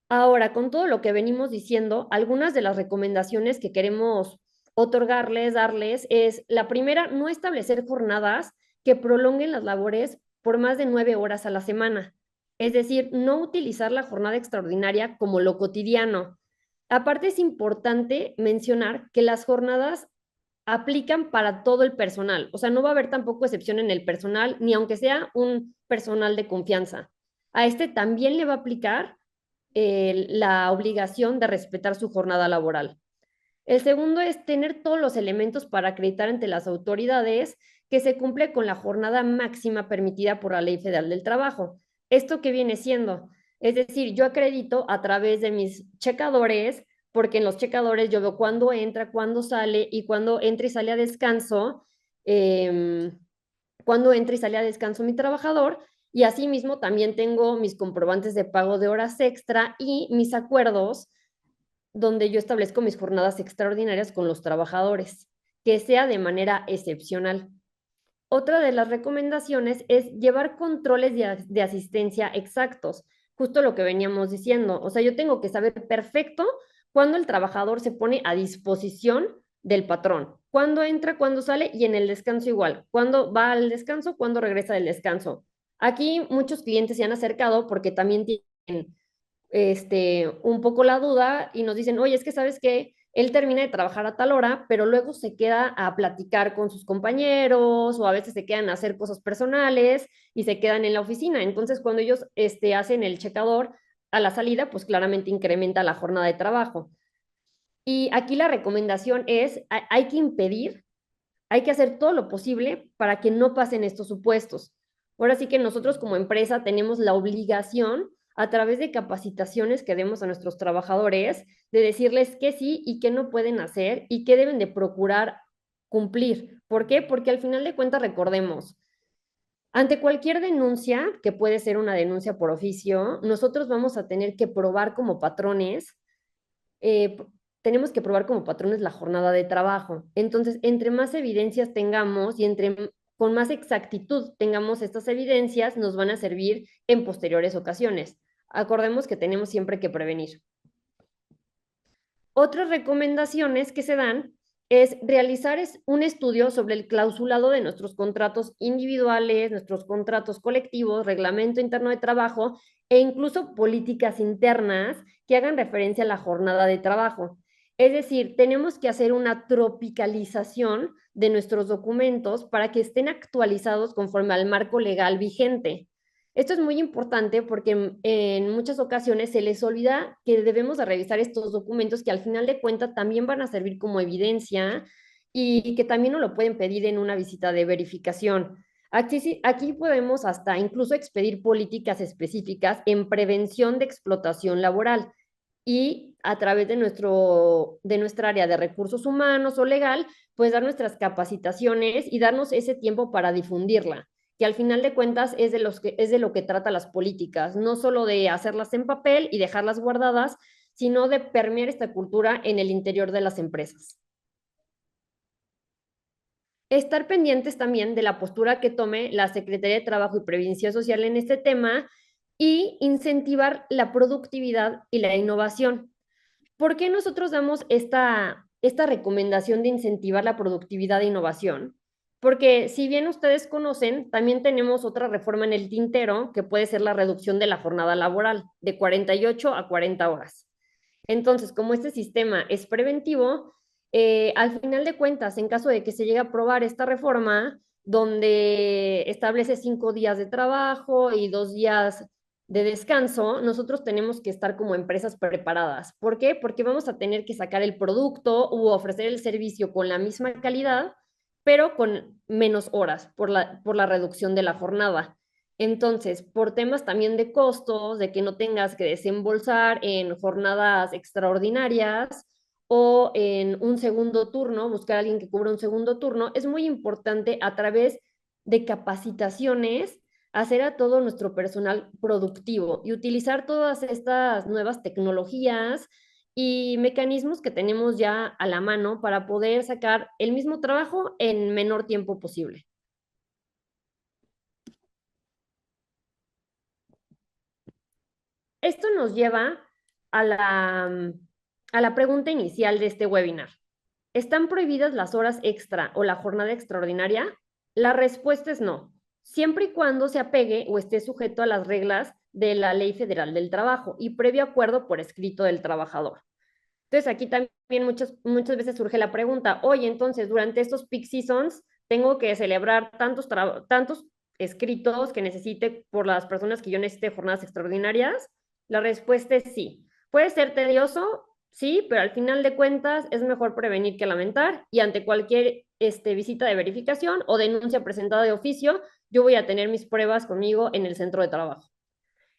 Ahora, con todo lo que venimos diciendo, algunas de las recomendaciones que queremos darles, es la primera, no establecer jornadas que prolonguen las labores por más de 9 horas a la semana. Es decir, no utilizar la jornada extraordinaria como lo cotidiano. Aparte, es importante mencionar que las jornadas aplican para todo el personal. O sea, no va a haber tampoco excepción en el personal, ni aunque sea un personal de confianza. A este también le va a aplicar la obligación de respetar su jornada laboral. El segundo es tener todos los elementos para acreditar ante las autoridades que se cumple con la jornada máxima permitida por la Ley Federal del Trabajo. ¿Esto qué viene siendo? Es decir, yo acredito a través de mis checadores, porque en los checadores yo veo cuándo entra, cuándo sale y cuándo entra y sale a descanso, eh, cuándo entra y sale a descanso mi trabajador, y asimismo también tengo mis comprobantes de pago de horas extra y mis acuerdos donde yo establezco mis jornadas extraordinarias con los trabajadores, que sea de manera excepcional. Otra de las recomendaciones es llevar controles de asistencia exactos, justo lo que veníamos diciendo. O sea, yo tengo que saber perfecto cuándo el trabajador se pone a disposición del patrón, cuándo entra, cuándo sale y en el descanso igual, cuándo va al descanso, cuándo regresa del descanso. Aquí muchos clientes se han acercado porque también tienen un poco la duda y nos dicen, oye, es que sabes que él termina de trabajar a tal hora, pero luego se queda a platicar con sus compañeros o a veces se quedan a hacer cosas personales y se quedan en la oficina. Entonces, cuando ellos hacen el checador a la salida, pues claramente incrementa la jornada de trabajo. Y aquí la recomendación es, hay que impedir, hay que hacer todo lo posible para que no pasen estos supuestos. Ahora sí que nosotros como empresa tenemos la obligación a través de capacitaciones que demos a nuestros trabajadores de decirles qué sí y qué no pueden hacer y qué deben de procurar cumplir. ¿Por qué? Porque al final de cuentas recordemos, ante cualquier denuncia, que puede ser una denuncia por oficio, nosotros vamos a tener que probar como patrones eh, tenemos que probar como patrones la jornada de trabajo. Entonces, entre más evidencias tengamos y con más exactitud tengamos estas evidencias, nos van a servir en posteriores ocasiones. Acordemos que tenemos siempre que prevenir. Otras recomendaciones que se dan es realizar un estudio sobre el clausulado de nuestros contratos individuales, nuestros contratos colectivos, reglamento interno de trabajo e incluso políticas internas que hagan referencia a la jornada de trabajo. Es decir, tenemos que hacer una tropicalización de nuestros documentos para que estén actualizados conforme al marco legal vigente. Esto es muy importante porque en muchas ocasiones se les olvida que debemos de revisar estos documentos que al final de cuentas también van a servir como evidencia y que también nos lo pueden pedir en una visita de verificación. Aquí podemos hasta incluso expedir políticas específicas en prevención de explotación laboral y a través de nuestra área de recursos humanos o legal, pues dar nuestras capacitaciones y darnos ese tiempo para difundirla que al final de cuentas es de lo que trata las políticas, no solo de hacerlas en papel y dejarlas guardadas, sino de permear esta cultura en el interior de las empresas. Estar pendientes también de la postura que tome la Secretaría de Trabajo y Previsión Social en este tema y incentivar la productividad y la innovación. ¿Por qué nosotros damos esta recomendación de incentivar la productividad e innovación? Porque si bien ustedes conocen, también tenemos otra reforma en el tintero que puede ser la reducción de la jornada laboral de 48 a 40 horas. Entonces, como este sistema es preventivo, al final de cuentas, en caso de que se llegue a aprobar esta reforma, donde establece 5 días de trabajo y 2 días de descanso, nosotros tenemos que estar como empresas preparadas. ¿Por qué? Porque vamos a tener que sacar el producto u ofrecer el servicio con la misma calidad, pero con menos horas por la reducción de la jornada. Entonces, por temas también de costos, de que no tengas que desembolsar en jornadas extraordinarias o en un segundo turno, buscar a alguien que cubra un segundo turno, es muy importante a través de capacitaciones hacer a todo nuestro personal productivo y utilizar todas estas nuevas tecnologías y mecanismos que tenemos ya a la mano para poder sacar el mismo trabajo en menor tiempo posible. Esto nos lleva a la pregunta inicial de este webinar. ¿Están prohibidas las horas extra o la jornada extraordinaria? La respuesta es no, siempre y cuando se apegue o esté sujeto a las reglas de la Ley Federal del Trabajo y previo acuerdo por escrito del trabajador. Entonces, aquí también muchas veces surge la pregunta, oye, entonces, durante estos peak seasons, tengo que celebrar tantos escritos que necesite por las personas que yo necesite jornadas extraordinarias. La respuesta es sí. Puede ser tedioso, sí, pero al final de cuentas es mejor prevenir que lamentar y ante cualquier visita de verificación o denuncia presentada de oficio, yo voy a tener mis pruebas conmigo en el centro de trabajo.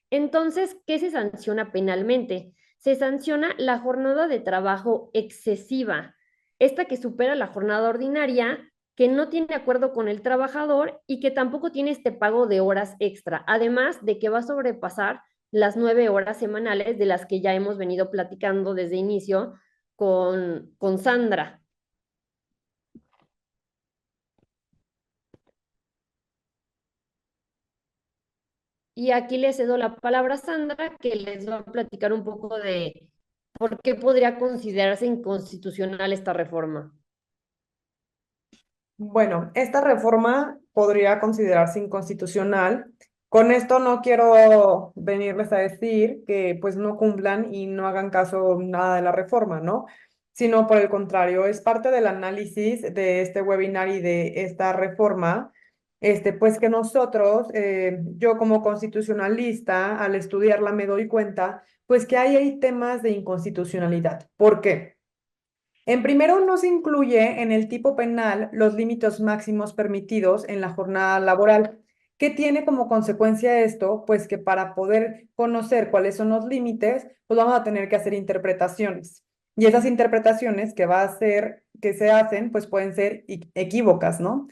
Entonces, ¿qué se sanciona penalmente? Se sanciona la jornada de trabajo excesiva, esta que supera la jornada ordinaria, que no tiene acuerdo con el trabajador y que tampoco tiene este pago de horas extra, además de que va a sobrepasar las 9 horas semanales de las que ya hemos venido platicando desde inicio con Sandra. Y aquí le cedo la palabra a Sandra, que les va a platicar un poco de por qué podría considerarse inconstitucional esta reforma. Bueno, esta reforma podría considerarse inconstitucional. Con esto no quiero venirles a decir que pues no cumplan y no hagan caso nada de la reforma, ¿no? Sino por el contrario, es parte del análisis de este webinar y de esta reforma, pues que nosotros, yo como constitucionalista, al estudiarla me doy cuenta, pues que hay temas de inconstitucionalidad. ¿Por qué? En primero, no se incluye en el tipo penal los límites máximos permitidos en la jornada laboral. ¿Qué tiene como consecuencia esto? Pues que para poder conocer cuáles son los límites, pues vamos a tener que hacer interpretaciones. Y esas interpretaciones que se hacen, pues pueden ser equívocas, ¿no?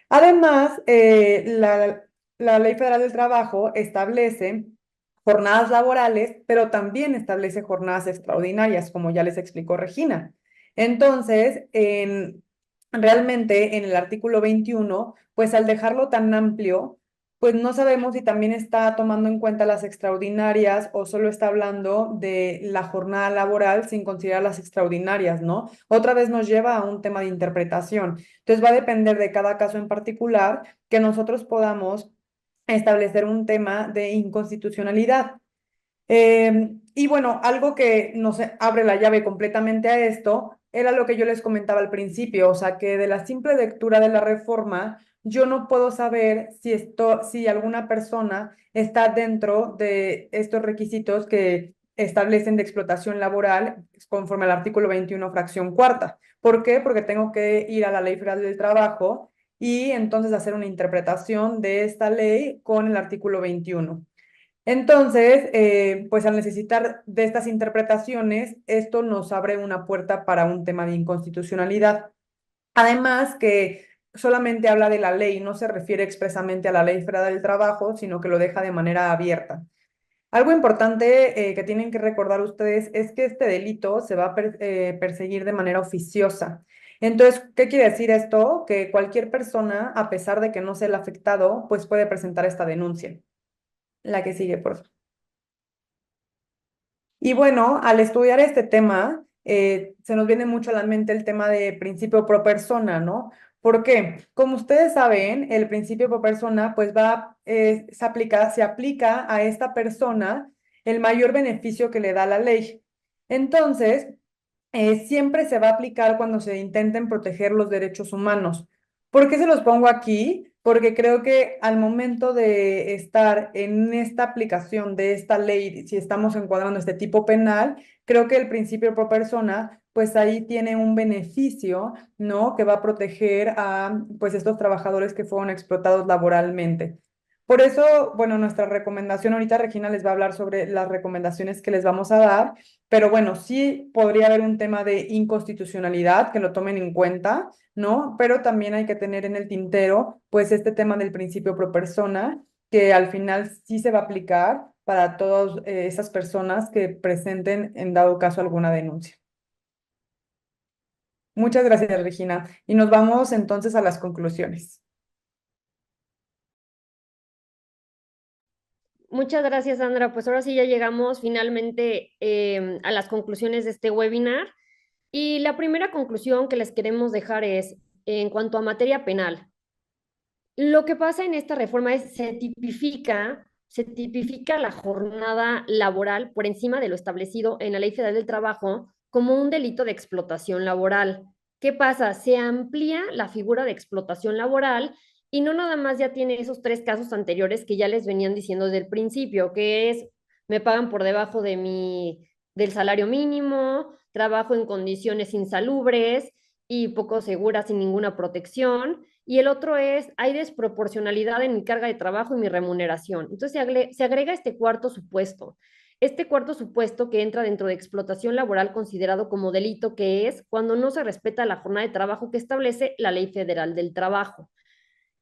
Además, la Ley Federal del Trabajo establece jornadas laborales, pero también establece jornadas extraordinarias, como ya les explicó Regina. Entonces, realmente en el artículo 21, pues al dejarlo tan amplio, pues no sabemos si también está tomando en cuenta las extraordinarias o solo está hablando de la jornada laboral sin considerar las extraordinarias, ¿no? Otra vez nos lleva a un tema de interpretación. Entonces va a depender de cada caso en particular que nosotros podamos establecer un tema de inconstitucionalidad. Y bueno, algo que nos abre la llave completamente a esto era lo que yo les comentaba al principio, o sea, que de la simple lectura de la reforma, yo no puedo saber si alguna persona está dentro de estos requisitos que establecen de explotación laboral conforme al artículo 21, fracción cuarta. ¿Por qué? Porque tengo que ir a la Ley Federal del Trabajo y entonces hacer una interpretación de esta ley con el artículo 21. Entonces, pues al necesitar de estas interpretaciones, esto nos abre una puerta para un tema de inconstitucionalidad. Además, que solamente habla de la ley, no se refiere expresamente a la Ley Federal del Trabajo, sino que lo deja de manera abierta. Algo importante que tienen que recordar ustedes es que este delito se va a perseguir de manera oficiosa. Entonces, ¿qué quiere decir esto? Que cualquier persona, a pesar de que no sea el afectado, pues puede presentar esta denuncia. La que sigue, por favor. Y bueno, al estudiar este tema, se nos viene mucho a la mente el tema de principio pro persona, ¿no? ¿Por qué? Como ustedes saben, el principio pro persona, pues se aplica a esta persona el mayor beneficio que le da la ley. Entonces, siempre se va a aplicar cuando se intenten proteger los derechos humanos. ¿Por qué se los pongo aquí? Porque creo que al momento de estar en esta aplicación de esta ley, si estamos encuadrando este tipo penal, creo que el principio pro persona, pues ahí tiene un beneficio, ¿no? Que va a proteger a, pues, estos trabajadores que fueron explotados laboralmente. Por eso, bueno, nuestra recomendación, ahorita Regina les va a hablar sobre las recomendaciones que les vamos a dar, pero bueno, sí podría haber un tema de inconstitucionalidad que lo tomen en cuenta, ¿no? Pero también hay que tener en el tintero, pues, este tema del principio pro persona, que al final sí se va a aplicar para todas esas personas que presenten, en dado caso, alguna denuncia. Muchas gracias, Regina. Y nos vamos entonces a las conclusiones. Muchas gracias, Sandra. Pues ahora sí ya llegamos finalmente a las conclusiones de este webinar. Y la primera conclusión que les queremos dejar es, en cuanto a materia penal, lo que pasa en esta reforma es se tipifica la jornada laboral por encima de lo establecido en la Ley Federal del Trabajo como un delito de explotación laboral. ¿Qué pasa? Se amplía la figura de explotación laboral y no nada más ya tiene esos 3 casos anteriores que ya les venían diciendo desde el principio, que es me pagan por debajo del salario mínimo, trabajo en condiciones insalubres y poco seguras sin ninguna protección. Y el otro es, hay desproporcionalidad en mi carga de trabajo y mi remuneración. Entonces se agrega este cuarto supuesto. Este cuarto supuesto que entra dentro de explotación laboral considerado como delito, que es cuando no se respeta la jornada de trabajo que establece la Ley Federal del Trabajo.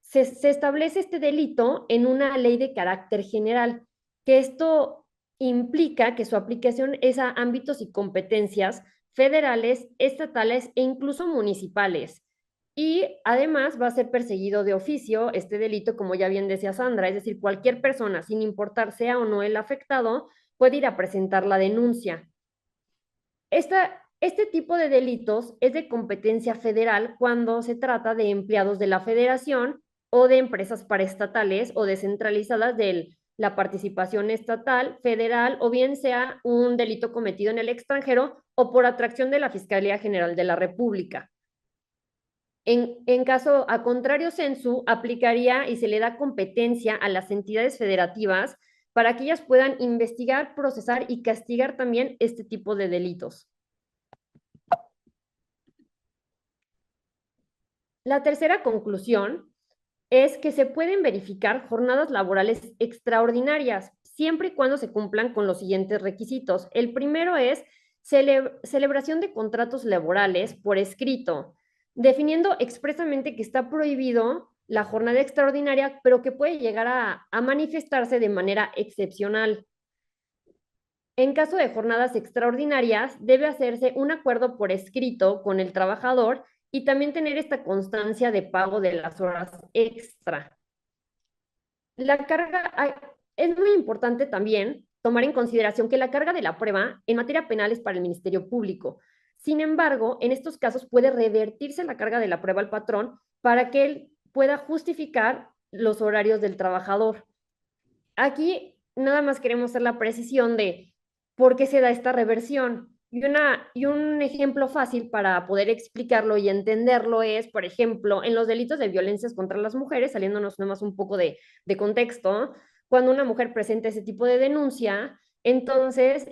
Se establece este delito en una ley de carácter general, que esto implica que su aplicación es a ámbitos y competencias federales, estatales e incluso municipales. Y además va a ser perseguido de oficio este delito, como ya bien decía Sandra, es decir, cualquier persona, sin importar sea o no el afectado, puede ir a presentar la denuncia. Este tipo de delitos es de competencia federal cuando se trata de empleados de la federación o de empresas paraestatales o descentralizadas de la participación estatal, federal, o bien sea un delito cometido en el extranjero o por atracción de la Fiscalía General de la República. En caso a contrario censu, aplicaría y se le da competencia a las entidades federativas para que ellas puedan investigar, procesar y castigar también este tipo de delitos. La tercera conclusión es que se pueden verificar jornadas laborales extraordinarias, siempre y cuando se cumplan con los siguientes requisitos. El primero es celebración de contratos laborales por escrito, definiendo expresamente que está prohibido la jornada extraordinaria, pero que puede llegar a manifestarse de manera excepcional. En caso de jornadas extraordinarias, debe hacerse un acuerdo por escrito con el trabajador y también tener esta constancia de pago de las horas extra. La carga, es muy importante también tomar en consideración que la carga de la prueba en materia penal es para el Ministerio Público. Sin embargo, en estos casos puede revertirse la carga de la prueba al patrón para que él pueda justificar los horarios del trabajador. Aquí nada más queremos hacer la precisión de por qué se da esta reversión. Y un ejemplo fácil para poder explicarlo y entenderlo es, por ejemplo, en los delitos de violencias contra las mujeres, saliéndonos nomás un poco de contexto, cuando una mujer presenta ese tipo de denuncia, entonces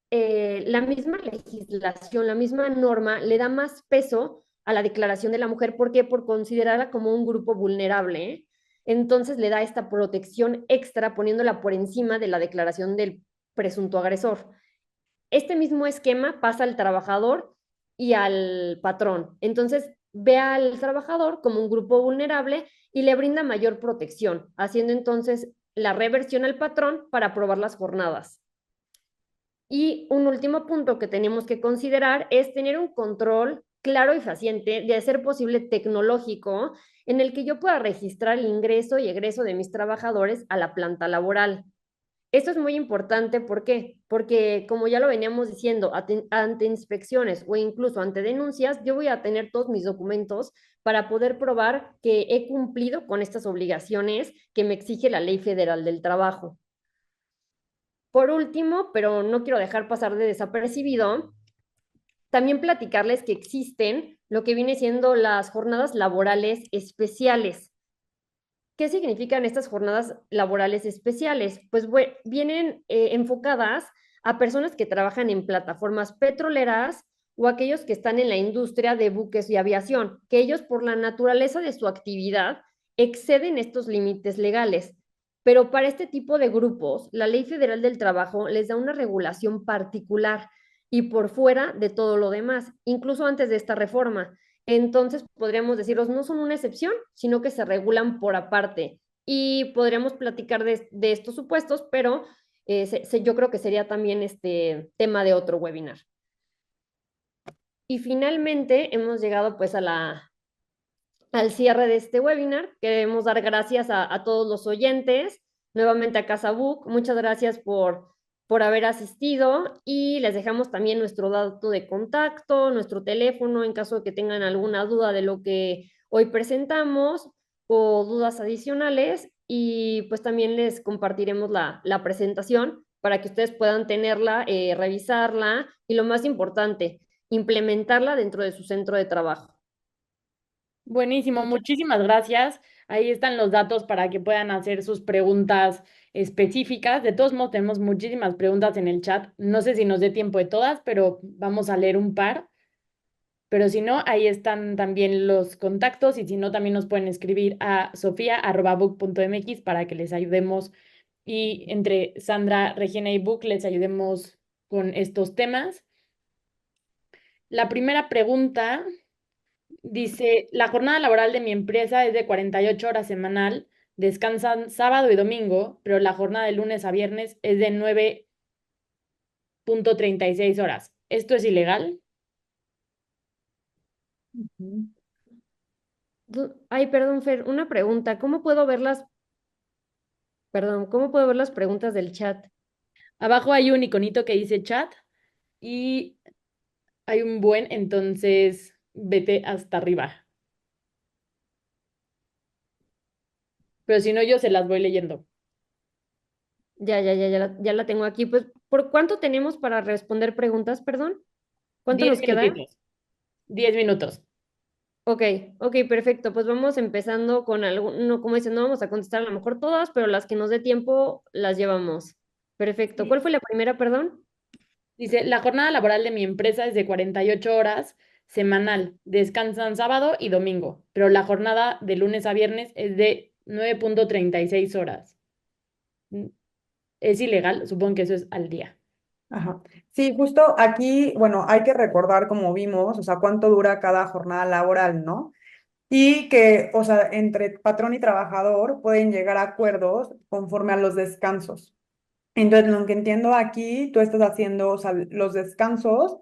la misma legislación, la misma norma le da más peso a la declaración de la mujer. ¿Por qué? Por considerarla como un grupo vulnerable, ¿eh? Entonces le da esta protección extra poniéndola por encima de la declaración del presunto agresor. Este mismo esquema pasa al trabajador y al patrón. Entonces ve al trabajador como un grupo vulnerable y le brinda mayor protección, haciendo entonces la reversión al patrón para aprobar las jornadas. Y un último punto que tenemos que considerar es tener un control claro y fehaciente, de ser posible tecnológico, en el que yo pueda registrar el ingreso y egreso de mis trabajadores a la planta laboral. Esto es muy importante, ¿por qué? Porque como ya lo veníamos diciendo, ante inspecciones o incluso ante denuncias, yo voy a tener todos mis documentos para poder probar que he cumplido con estas obligaciones que me exige la Ley Federal del Trabajo. Por último, pero no quiero dejar pasar de desapercibido, también platicarles que existen lo que viene siendo las jornadas laborales especiales. ¿Qué significan estas jornadas laborales especiales? Pues vienen enfocadas a personas que trabajan en plataformas petroleras o aquellos que están en la industria de buques y aviación, que ellos por la naturaleza de su actividad exceden estos límites legales. Pero para este tipo de grupos, la Ley Federal del Trabajo les da una regulación particular y por fuera de todo lo demás, incluso antes de esta reforma. Entonces, podríamos decirlos, no son una excepción, sino que se regulan por aparte. Y podríamos platicar de estos supuestos, pero yo creo que sería también este tema de otro webinar. Y finalmente hemos llegado pues al cierre de este webinar. Queremos dar gracias a todos los oyentes, nuevamente a Casa Book. Muchas gracias por haber asistido y les dejamos también nuestro dato de contacto, nuestro teléfono en caso de que tengan alguna duda de lo que hoy presentamos o dudas adicionales, y pues también les compartiremos la presentación para que ustedes puedan tenerla, revisarla y lo más importante, implementarla dentro de su centro de trabajo. Buenísimo, Muchas muchísimas gracias. Ahí están los datos para que puedan hacer sus preguntas específicas. De todos modos, tenemos muchísimas preguntas en el chat. No sé si nos dé tiempo de todas, pero vamos a leer un par. Pero si no, ahí están también los contactos y si no, también nos pueden escribir a sofia@book.mx para que les ayudemos y entre Sandra, Regina y Book les ayudemos con estos temas. La primera pregunta dice, la jornada laboral de mi empresa es de 48 horas semanal descansan sábado y domingo, pero la jornada de lunes a viernes es de 9.36 horas. ¿Esto es ilegal? Ujú. Ay, perdón, Fer, una pregunta. ¿Cómo puedo ver las preguntas del chat? Abajo hay un iconito que dice chat y hay un entonces vete hasta arriba. Pero si no, yo se las voy leyendo. Ya la tengo aquí. Pues, ¿por cuánto tenemos para responder preguntas, perdón? ¿Cuánto 10 nos queda? minutitos. 10 minutos. Ok, ok, perfecto. Pues vamos empezando con algo, no, como dicen, no vamos a contestar a lo mejor todas, pero las que nos dé tiempo las llevamos. Perfecto. Sí. ¿Cuál fue la primera, perdón? Dice, la jornada laboral de mi empresa es de 48 horas semanal. Descansan sábado y domingo, pero la jornada de lunes a viernes es de 9.36 horas. Mm, ¿Es ilegal? Supongo que eso es al día. Ajá. Sí, justo aquí, bueno, hay que recordar, como vimos, o sea, cuánto dura cada jornada laboral, ¿no? Y que, o sea, entre patrón y trabajador pueden llegar a acuerdos conforme a los descansos. Entonces, lo que entiendo aquí, tú estás haciendo, o sea, los descansos,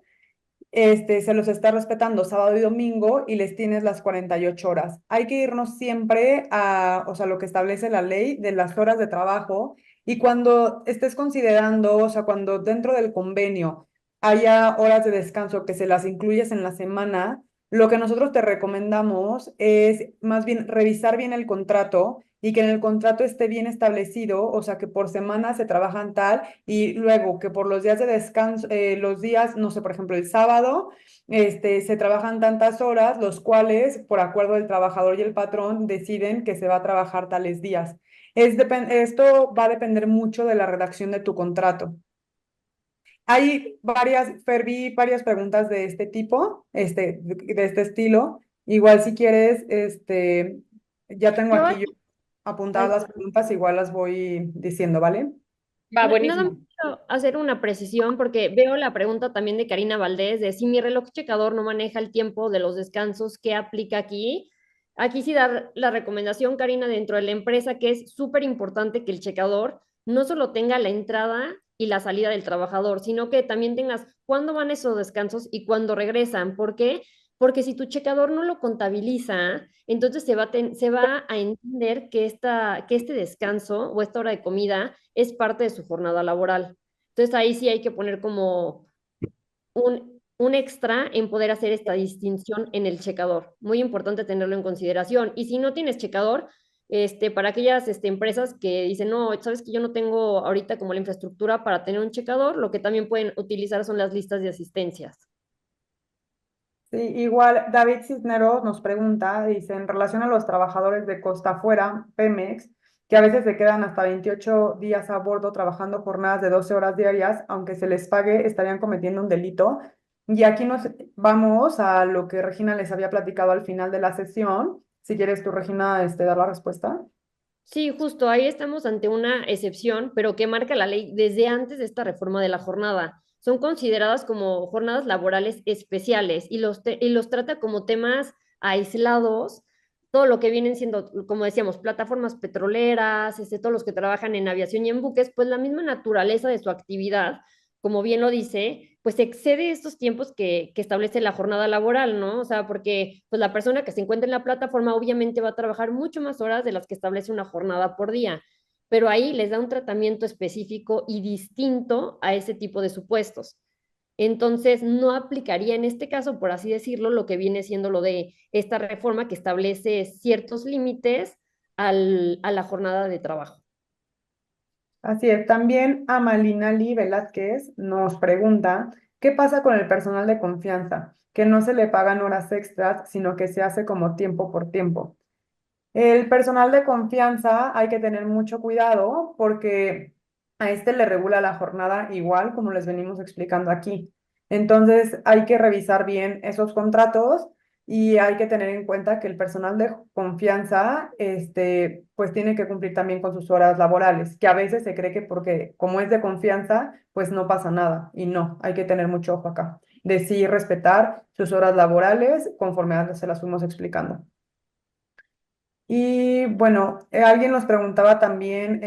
se los está respetando sábado y domingo y les tienes las 48 horas. Hay que irnos siempre a, o sea, lo que establece la ley de las horas de trabajo y cuando estés considerando, o sea, cuando dentro del convenio haya horas de descanso que se las incluyes en la semana, lo que nosotros te recomendamos es más bien revisar bien el contrato y que en el contrato esté bien establecido, o sea, que por semana se trabajan tal y luego que por los días de descanso, los días, no sé, por ejemplo, el sábado, se trabajan tantas horas, los cuales, por acuerdo del trabajador y el patrón, deciden que se va a trabajar tales días. Esto va a depender mucho de la redacción de tu contrato. Hay varias, Fer, vi varias preguntas de este tipo, de este estilo. Igual si quieres, ya tengo Yo aquí yo aquí, apuntadas ay, las preguntas, igual las voy diciendo, ¿vale? Va, nada más buenísimo. quiero hacer una precisión porque veo la pregunta también de Karina Valdés de si mi reloj checador no maneja el tiempo de los descansos, ¿qué aplica aquí? Aquí sí dar la recomendación, Karina, dentro de la empresa que es súper importante que el checador no solo tenga la entrada y la salida del trabajador, sino que también tengas cuándo van esos descansos y cuándo regresan. ¿Por qué? Porque si tu checador no lo contabiliza, entonces se va a entender que este descanso o esta hora de comida es parte de su jornada laboral. Entonces ahí sí hay que poner como un extra en poder hacer esta distinción en el checador. Muy importante tenerlo en consideración. Y si no tienes checador, para aquellas empresas que dicen, no, sabes que yo no tengo ahorita como la infraestructura para tener un checador, lo que también pueden utilizar son las listas de asistencias. Sí, igual David Cisneros nos pregunta, dice, en relación a los trabajadores de costa afuera, Pemex, que a veces se quedan hasta 28 días a bordo trabajando jornadas de 12 horas diarias, aunque se les pague, estarían cometiendo un delito. Y aquí nos vamos a lo que Regina les había platicado al final de la sesión. Si quieres tú, Regina, dar la respuesta. Sí, justo ahí estamos ante una excepción, pero que marca la ley desde antes de esta reforma de la jornada. Son consideradas como jornadas laborales especiales y los trata como temas aislados, todo lo que vienen siendo, como decíamos, plataformas petroleras, todos los que trabajan en aviación y en buques, pues la misma naturaleza de su actividad, como bien lo dice, pues excede estos tiempos que establece la jornada laboral, ¿no? O sea, porque pues la persona que se encuentra en la plataforma obviamente va a trabajar mucho más horas de las que establece una jornada por día, pero ahí les da un tratamiento específico y distinto a ese tipo de supuestos. Entonces, no aplicaría en este caso, por así decirlo, lo que viene siendo lo de esta reforma que establece ciertos límites a la jornada de trabajo. Así es, también Amalinali Velázquez nos pregunta, ¿qué pasa con el personal de confianza? Que no se le pagan horas extras, sino que se hace como tiempo por tiempo. El personal de confianza hay que tener mucho cuidado porque a este le regula la jornada igual como les venimos explicando aquí. Entonces hay que revisar bien esos contratos y hay que tener en cuenta que el personal de confianza, pues tiene que cumplir también con sus horas laborales, que a veces se cree que porque como es de confianza, pues no pasa nada y no, hay que tener mucho ojo acá, de sí respetar sus horas laborales conforme se las fuimos explicando. Y bueno, alguien nos preguntaba también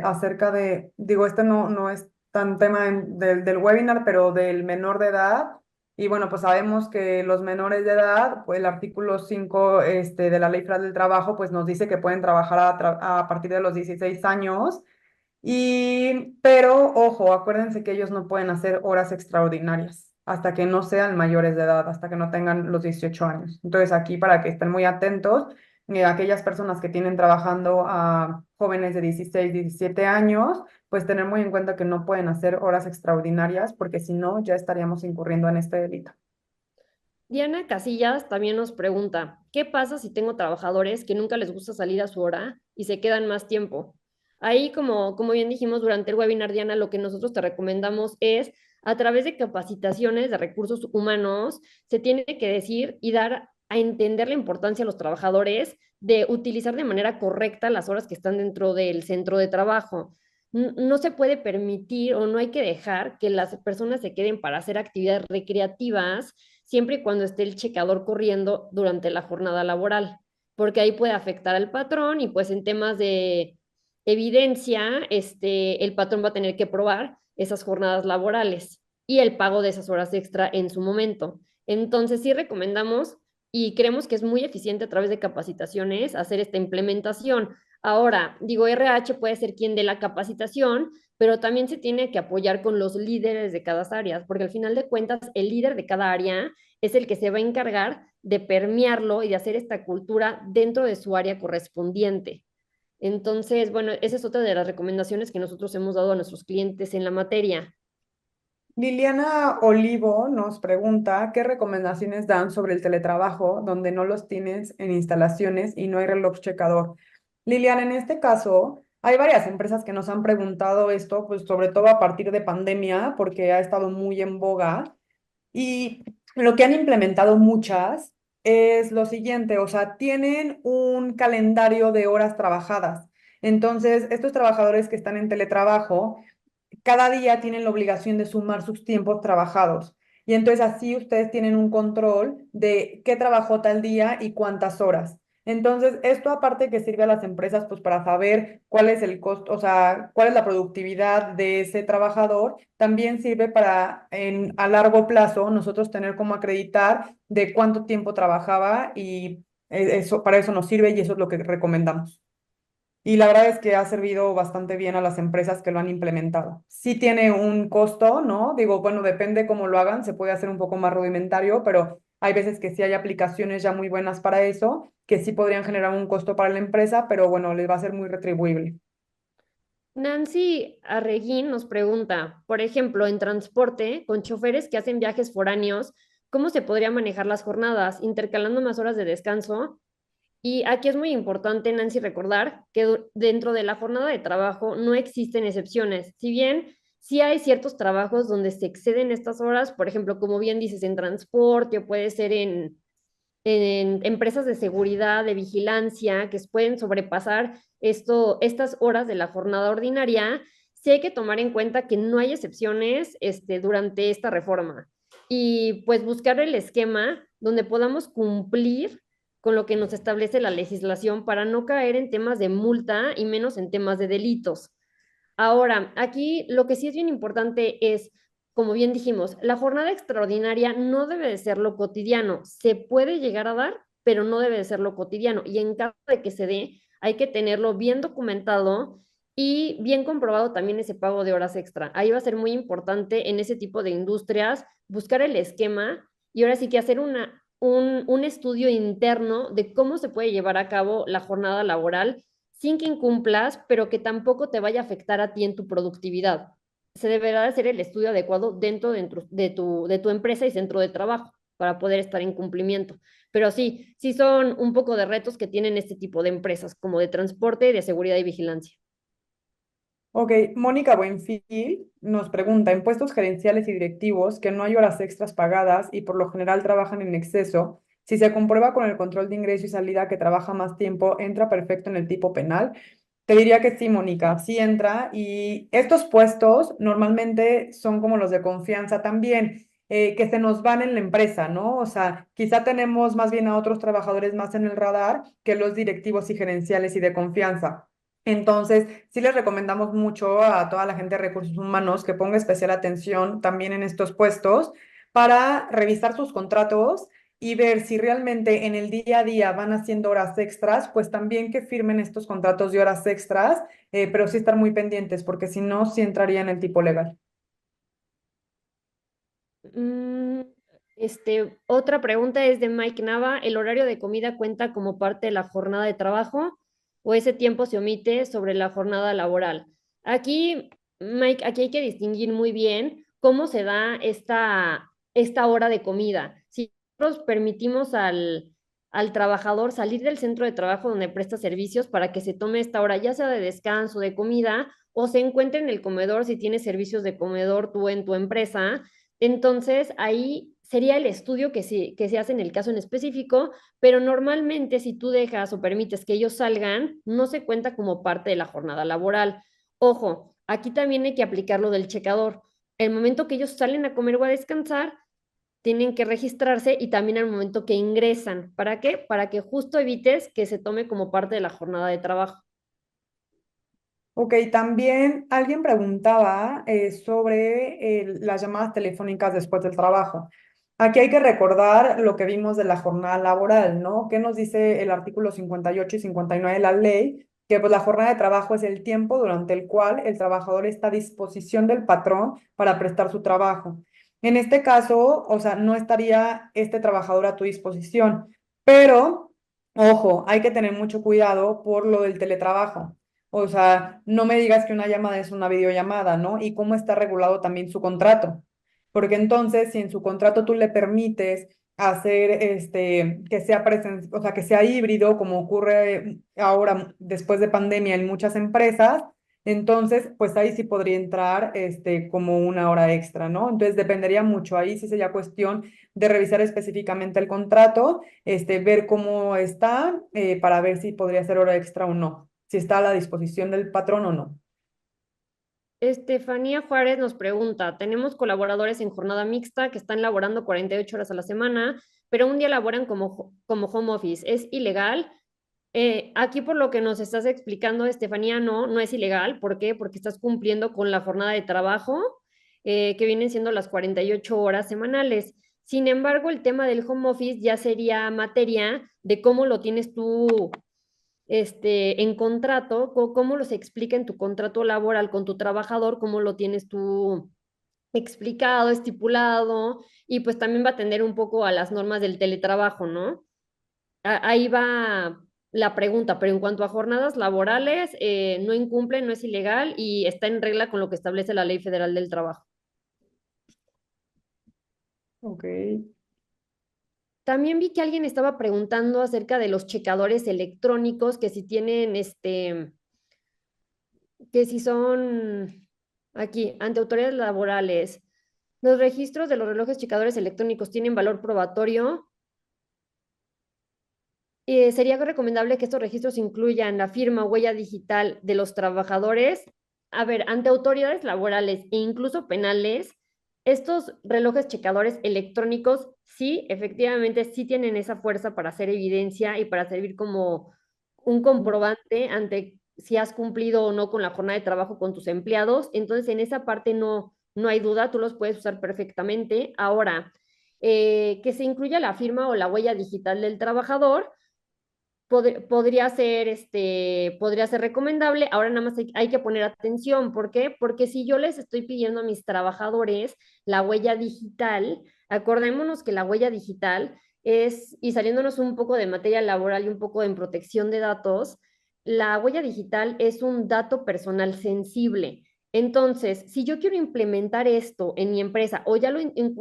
acerca digo, este no es tan tema del webinar, pero del menor de edad. Y bueno, pues sabemos que los menores de edad, pues el artículo 5 de la Ley Federal del Trabajo, pues nos dice que pueden trabajar a partir de los 16 años. Pero ojo, acuérdense que ellos no pueden hacer horas extraordinarias hasta que no sean mayores de edad, hasta que no tengan los 18 años. Entonces aquí para que estén muy atentos, aquellas personas que tienen trabajando a jóvenes de 16, 17 años, pues tener muy en cuenta que no pueden hacer horas extraordinarias porque si no ya estaríamos incurriendo en este delito. Diana Casillas también nos pregunta, ¿qué pasa si tengo trabajadores que nunca les gusta salir a su hora y se quedan más tiempo? Ahí, como bien dijimos durante el webinar, Diana, lo que nosotros te recomendamos es, a través de capacitaciones de recursos humanos, se tiene que decir y dar a entender la importancia a los trabajadores de utilizar de manera correcta las horas que están dentro del centro de trabajo. No se puede permitir o no hay que dejar que las personas se queden para hacer actividades recreativas siempre y cuando esté el checador corriendo durante la jornada laboral, porque ahí puede afectar al patrón y pues en temas de evidencia, el patrón va a tener que probar esas jornadas laborales y el pago de esas horas extra en su momento. Entonces sí recomendamos y creemos que es muy eficiente a través de capacitaciones hacer esta implementación. Ahora, digo, RH puede ser quien dé la capacitación, pero también se tiene que apoyar con los líderes de cada área, porque al final de cuentas el líder de cada área es el que se va a encargar de permearlo y de hacer esta cultura dentro de su área correspondiente. Entonces, bueno, esa es otra de las recomendaciones que nosotros hemos dado a nuestros clientes en la materia. Liliana Olivo nos pregunta qué recomendaciones dan sobre el teletrabajo donde no los tienes en instalaciones y no hay reloj checador. Liliana, en este caso, hay varias empresas que nos han preguntado esto, pues sobre todo a partir de pandemia, porque ha estado muy en boga. Y lo que han implementado muchas es lo siguiente, o sea, tienen un calendario de horas trabajadas. Entonces, estos trabajadores que están en teletrabajo, cada día tienen la obligación de sumar sus tiempos trabajados. Y entonces así ustedes tienen un control de qué trabajó tal día y cuántas horas. Entonces, esto aparte que sirve a las empresas pues para saber cuál es el costo, o sea, cuál es la productividad de ese trabajador, también sirve para a largo plazo nosotros tener como acreditar de cuánto tiempo trabajaba y eso para eso nos sirve y eso es lo que recomendamos. Y la verdad es que ha servido bastante bien a las empresas que lo han implementado. Sí tiene un costo, ¿no? Digo, bueno, depende cómo lo hagan, se puede hacer un poco más rudimentario, pero hay veces que sí hay aplicaciones ya muy buenas para eso, que sí podrían generar un costo para la empresa, pero bueno, les va a ser muy retribuible. Nancy Arreguín nos pregunta, por ejemplo, en transporte, con choferes que hacen viajes foráneos, ¿cómo se podría manejar las jornadas, intercalando más horas de descanso? Y aquí es muy importante, Nancy, recordar que dentro de la jornada de trabajo no existen excepciones. Si bien sí hay ciertos trabajos donde se exceden estas horas, por ejemplo, como bien dices, en transporte o puede ser en empresas de seguridad, de vigilancia, que pueden sobrepasar estas horas de la jornada ordinaria, sí hay que tomar en cuenta que no hay excepciones durante esta reforma. Y pues buscar el esquema donde podamos cumplir con lo que nos establece la legislación para no caer en temas de multa y menos en temas de delitos. Ahora, aquí lo que sí es bien importante es, como bien dijimos, la jornada extraordinaria no debe de ser lo cotidiano. Se puede llegar a dar, pero no debe de ser lo cotidiano. Y en caso de que se dé, hay que tenerlo bien documentado y bien comprobado también ese pago de horas extra. Ahí va a ser muy importante en ese tipo de industrias buscar el esquema y ahora sí que hacer un estudio interno de cómo se puede llevar a cabo la jornada laboral sin que incumplas, pero que tampoco te vaya a afectar a ti en tu productividad. Se deberá hacer el estudio adecuado dentro de tu empresa y centro de trabajo para poder estar en cumplimiento. Pero sí, sí son un poco de retos que tienen este tipo de empresas, como de transporte, de seguridad y vigilancia. Ok, Mónica Buenfil nos pregunta, en puestos gerenciales y directivos que no hay horas extras pagadas y por lo general trabajan en exceso, si se comprueba con el control de ingreso y salida que trabaja más tiempo, ¿entra perfecto en el tipo penal? Te diría que sí, Mónica, sí entra y estos puestos normalmente son como los de confianza también. que se nos van en la empresa, ¿no? O sea, quizá tenemos más bien a otros trabajadores más en el radar que los directivos y gerenciales y de confianza. Entonces, sí les recomendamos mucho a toda la gente de recursos humanos que ponga especial atención también en estos puestos para revisar sus contratos y ver si realmente en el día a día van haciendo horas extras, pues también que firmen estos contratos de horas extras, pero sí estar muy pendientes, porque si no, sí entraría en el tipo legal. Mm, otra pregunta es de Mike Nava. ¿El horario de comida cuenta como parte de la jornada de trabajo o ese tiempo se omite sobre la jornada laboral? Aquí, Mike, aquí hay que distinguir muy bien cómo se da esta hora de comida. Si nosotros permitimos al trabajador salir del centro de trabajo donde presta servicios para que se tome esta hora, ya sea de descanso, de comida, o se encuentre en el comedor si tienes servicios de comedor tú en tu empresa, entonces, ahí sería el estudio que se hace en el caso en específico, pero normalmente si tú dejas o permites que ellos salgan, no se cuenta como parte de la jornada laboral. Ojo, aquí también hay que aplicar lo del checador. El momento que ellos salen a comer o a descansar, tienen que registrarse y también al momento que ingresan. ¿Para qué? Para que justo evites que se tome como parte de la jornada de trabajo. Ok, también alguien preguntaba sobre las llamadas telefónicas después del trabajo. Aquí hay que recordar lo que vimos de la jornada laboral, ¿no? ¿Qué nos dice el artículo 58 y 59 de la ley? Que pues la jornada de trabajo es el tiempo durante el cual el trabajador está a disposición del patrón para prestar su trabajo. En este caso, o sea, no estaría este trabajador a tu disposición, pero, ojo, hay que tener mucho cuidado por lo del teletrabajo. O sea, no me digas que una llamada es una videollamada, ¿no? Y cómo está regulado también su contrato. Porque entonces, si en su contrato tú le permites hacer que sea o sea, que sea híbrido, como ocurre ahora después de pandemia en muchas empresas, entonces, pues ahí sí podría entrar como una hora extra, ¿no? Entonces dependería mucho. Ahí sí sería cuestión de revisar específicamente el contrato, ver cómo está, para ver si podría ser hora extra o no, si está a la disposición del patrón o no. Estefanía Juárez nos pregunta, tenemos colaboradores en jornada mixta que están laborando 48 horas a la semana, pero un día laboran como home office. ¿Es ilegal? Aquí por lo que nos estás explicando, Estefanía, no, no es ilegal. ¿Por qué? Porque estás cumpliendo con la jornada de trabajo, que vienen siendo las 48 horas semanales. Sin embargo, el tema del home office ya sería materia de cómo lo tienes tú en contrato, cómo los explica en tu contrato laboral con tu trabajador, cómo lo tienes tú explicado, estipulado, y pues también va a atender un poco a las normas del teletrabajo, ¿no? Ahí va la pregunta, pero en cuanto a jornadas laborales, no incumple, no es ilegal y está en regla con lo que establece la Ley Federal del Trabajo. Ok. También vi que alguien estaba preguntando acerca de los checadores electrónicos, que si tienen que si son aquí, ante autoridades laborales, los registros de los relojes checadores electrónicos tienen valor probatorio. Sería recomendable que estos registros incluyan la firma o huella digital de los trabajadores. A ver, ante autoridades laborales e incluso penales, estos relojes checadores electrónicos sí, efectivamente, sí tienen esa fuerza para hacer evidencia y para servir como un comprobante ante si has cumplido o no con la jornada de trabajo con tus empleados. Entonces, en esa parte no, no hay duda, tú los puedes usar perfectamente. Ahora, que se incluya la firma o la huella digital del trabajador podría ser recomendable. Ahora nada más hay que poner atención. ¿Por qué? Porque si yo les estoy pidiendo a mis trabajadores la huella digital, acordémonos que la huella digital es, y saliéndonos un poco de materia laboral y un poco en protección de datos, la huella digital es un dato personal sensible. Entonces, si yo quiero implementar esto en mi empresa o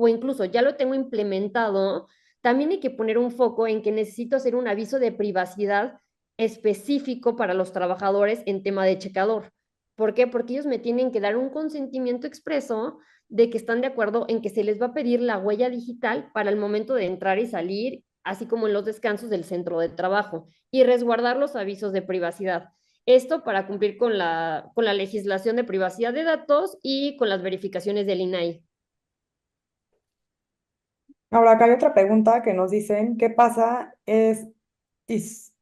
incluso ya lo tengo implementado, también hay que poner un foco en que necesito hacer un aviso de privacidad específico para los trabajadores en tema de checador. ¿Por qué? Porque ellos me tienen que dar un consentimiento expreso de que están de acuerdo en que se les va a pedir la huella digital para el momento de entrar y salir, así como en los descansos del centro de trabajo, y resguardar los avisos de privacidad. Esto para cumplir con la legislación de privacidad de datos y con las verificaciones del INAI. Ahora, acá hay otra pregunta que nos dicen, ¿qué pasa?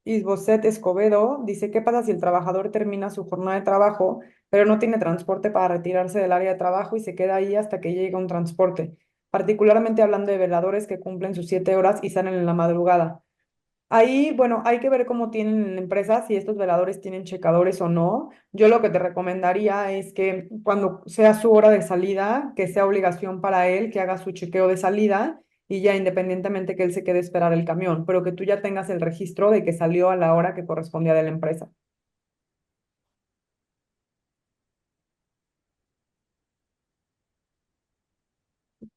Isboset Escobedo, dice, ¿qué pasa si el trabajador termina su jornada de trabajo, pero no tiene transporte para retirarse del área de trabajo y se queda ahí hasta que llegue un transporte? Particularmente hablando de veladores que cumplen sus 7 horas y salen en la madrugada. Ahí, bueno, hay que ver cómo tienen en la empresa, si estos veladores tienen checadores o no. Yo lo que te recomendaría es que cuando sea su hora de salida, que sea obligación para él que haga su chequeo de salida y ya independientemente que él se quede a esperar el camión, pero que tú ya tengas el registro de que salió a la hora que correspondía de la empresa.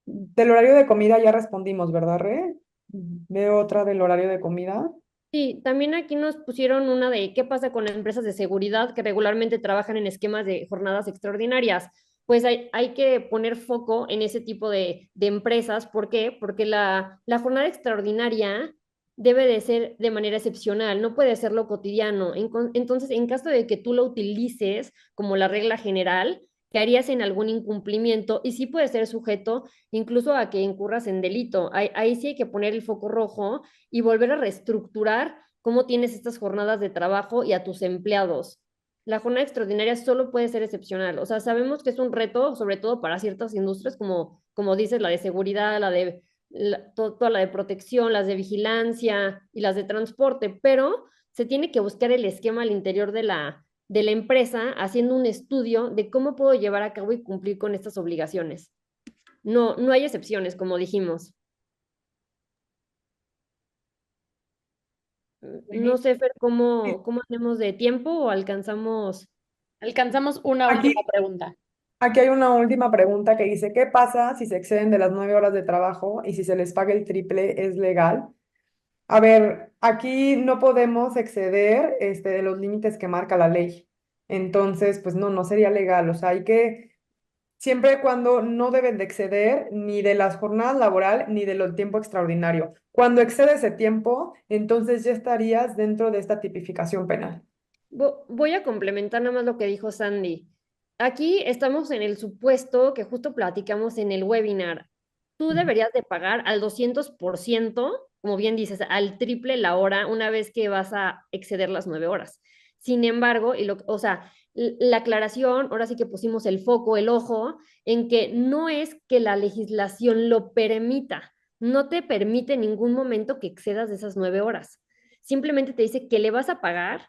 Del horario de comida ya respondimos, ¿verdad, Re? Veo otra del horario de comida. Sí, también aquí nos pusieron una de qué pasa con empresas de seguridad que regularmente trabajan en esquemas de jornadas extraordinarias. Pues hay que poner foco en ese tipo de empresas. ¿Por qué? Porque la jornada extraordinaria debe de ser de manera excepcional, no puede ser lo cotidiano. Entonces, en caso de que tú lo utilices como la regla general, caerías en algún incumplimiento y sí puede ser sujeto incluso a que incurras en delito. Ahí sí hay que poner el foco rojo y volver a reestructurar cómo tienes estas jornadas de trabajo y a tus empleados. La jornada extraordinaria solo puede ser excepcional. O sea, sabemos que es un reto, sobre todo para ciertas industrias, como dices, la de seguridad, toda la de protección, las de vigilancia y las de transporte, pero se tiene que buscar el esquema al interior de la empresa haciendo un estudio de cómo puedo llevar a cabo y cumplir con estas obligaciones. No, no hay excepciones, como dijimos. No sé, Fer, Sí. cómo hacemos de tiempo o alcanzamos. Alcanzamos una última Aquí, pregunta. aquí hay una última pregunta que dice, ¿qué pasa si se exceden de las 9 horas de trabajo y si se les paga el triple es legal? A ver, aquí no podemos exceder de los límites que marca la ley. Entonces, pues no, no sería legal. O sea, hay que, siempre y cuando no deben de exceder ni de las jornadas laboral ni de lo tiempo extraordinario. Cuando excede ese tiempo, entonces ya estarías dentro de esta tipificación penal. Voy a complementar nada más lo que dijo Sandy. Aquí estamos en el supuesto que justo platicamos en el webinar. Tú Ujú. deberías de pagar al 200%, como bien dices, al triple la hora una vez que vas a exceder las 9 horas. Sin embargo, o sea, la aclaración, ahora sí que pusimos el foco, el ojo, en que no es que la legislación lo permita, no te permite en ningún momento que excedas de esas 9 horas. Simplemente te dice que le vas a pagar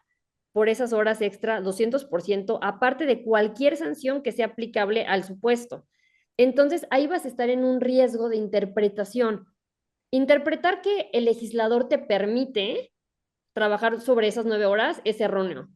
por esas horas extra 200%, aparte de cualquier sanción que sea aplicable al supuesto. Entonces, ahí vas a estar en un riesgo de interpretación. Interpretar que el legislador te permite trabajar sobre esas 9 horas es erróneo.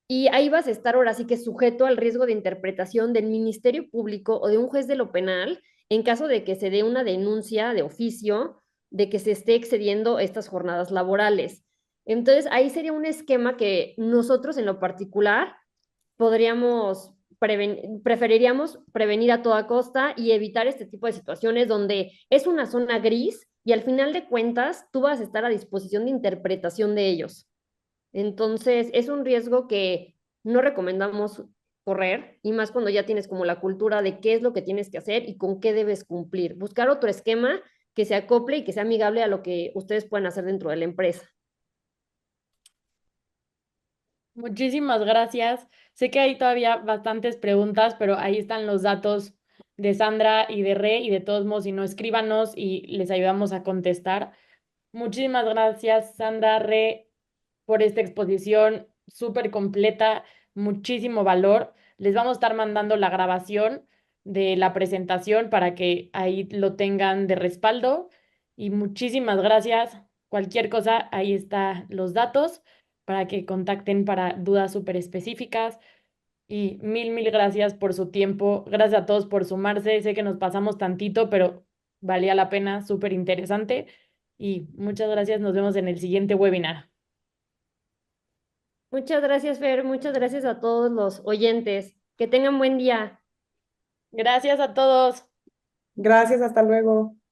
Y ahí vas a estar ahora sí que sujeto al riesgo de interpretación del Ministerio Público o de un juez de lo penal en caso de que se dé una denuncia de oficio de que se esté excediendo estas jornadas laborales. Entonces, ahí sería un esquema que nosotros en lo particular preferiríamos prevenir a toda costa y evitar este tipo de situaciones donde es una zona gris y al final de cuentas tú vas a estar a disposición de interpretación de ellos. Entonces, es un riesgo que no recomendamos correr, y más cuando ya tienes como la cultura de qué es lo que tienes que hacer y con qué debes cumplir. Buscar otro esquema que se acople y que sea amigable a lo que ustedes pueden hacer dentro de la empresa. Muchísimas gracias. Sé que hay todavía bastantes preguntas, pero ahí están los datos de Sandra y de Re, y de todos modos, si no, escríbanos y les ayudamos a contestar. Muchísimas gracias, Sandra, Re, por esta exposición súper completa, muchísimo valor. Les vamos a estar mandando la grabación de la presentación para que ahí lo tengan de respaldo. Y muchísimas gracias. Cualquier cosa, ahí están los datos para que contacten para dudas súper específicas. Y mil gracias por su tiempo. Gracias a todos por sumarse. Sé que nos pasamos tantito, pero valía la pena, súper interesante. Y muchas gracias. Nos vemos en el siguiente webinar. Muchas gracias, Fer. Muchas gracias a todos los oyentes. Que tengan buen día. Gracias a todos. Gracias, hasta luego.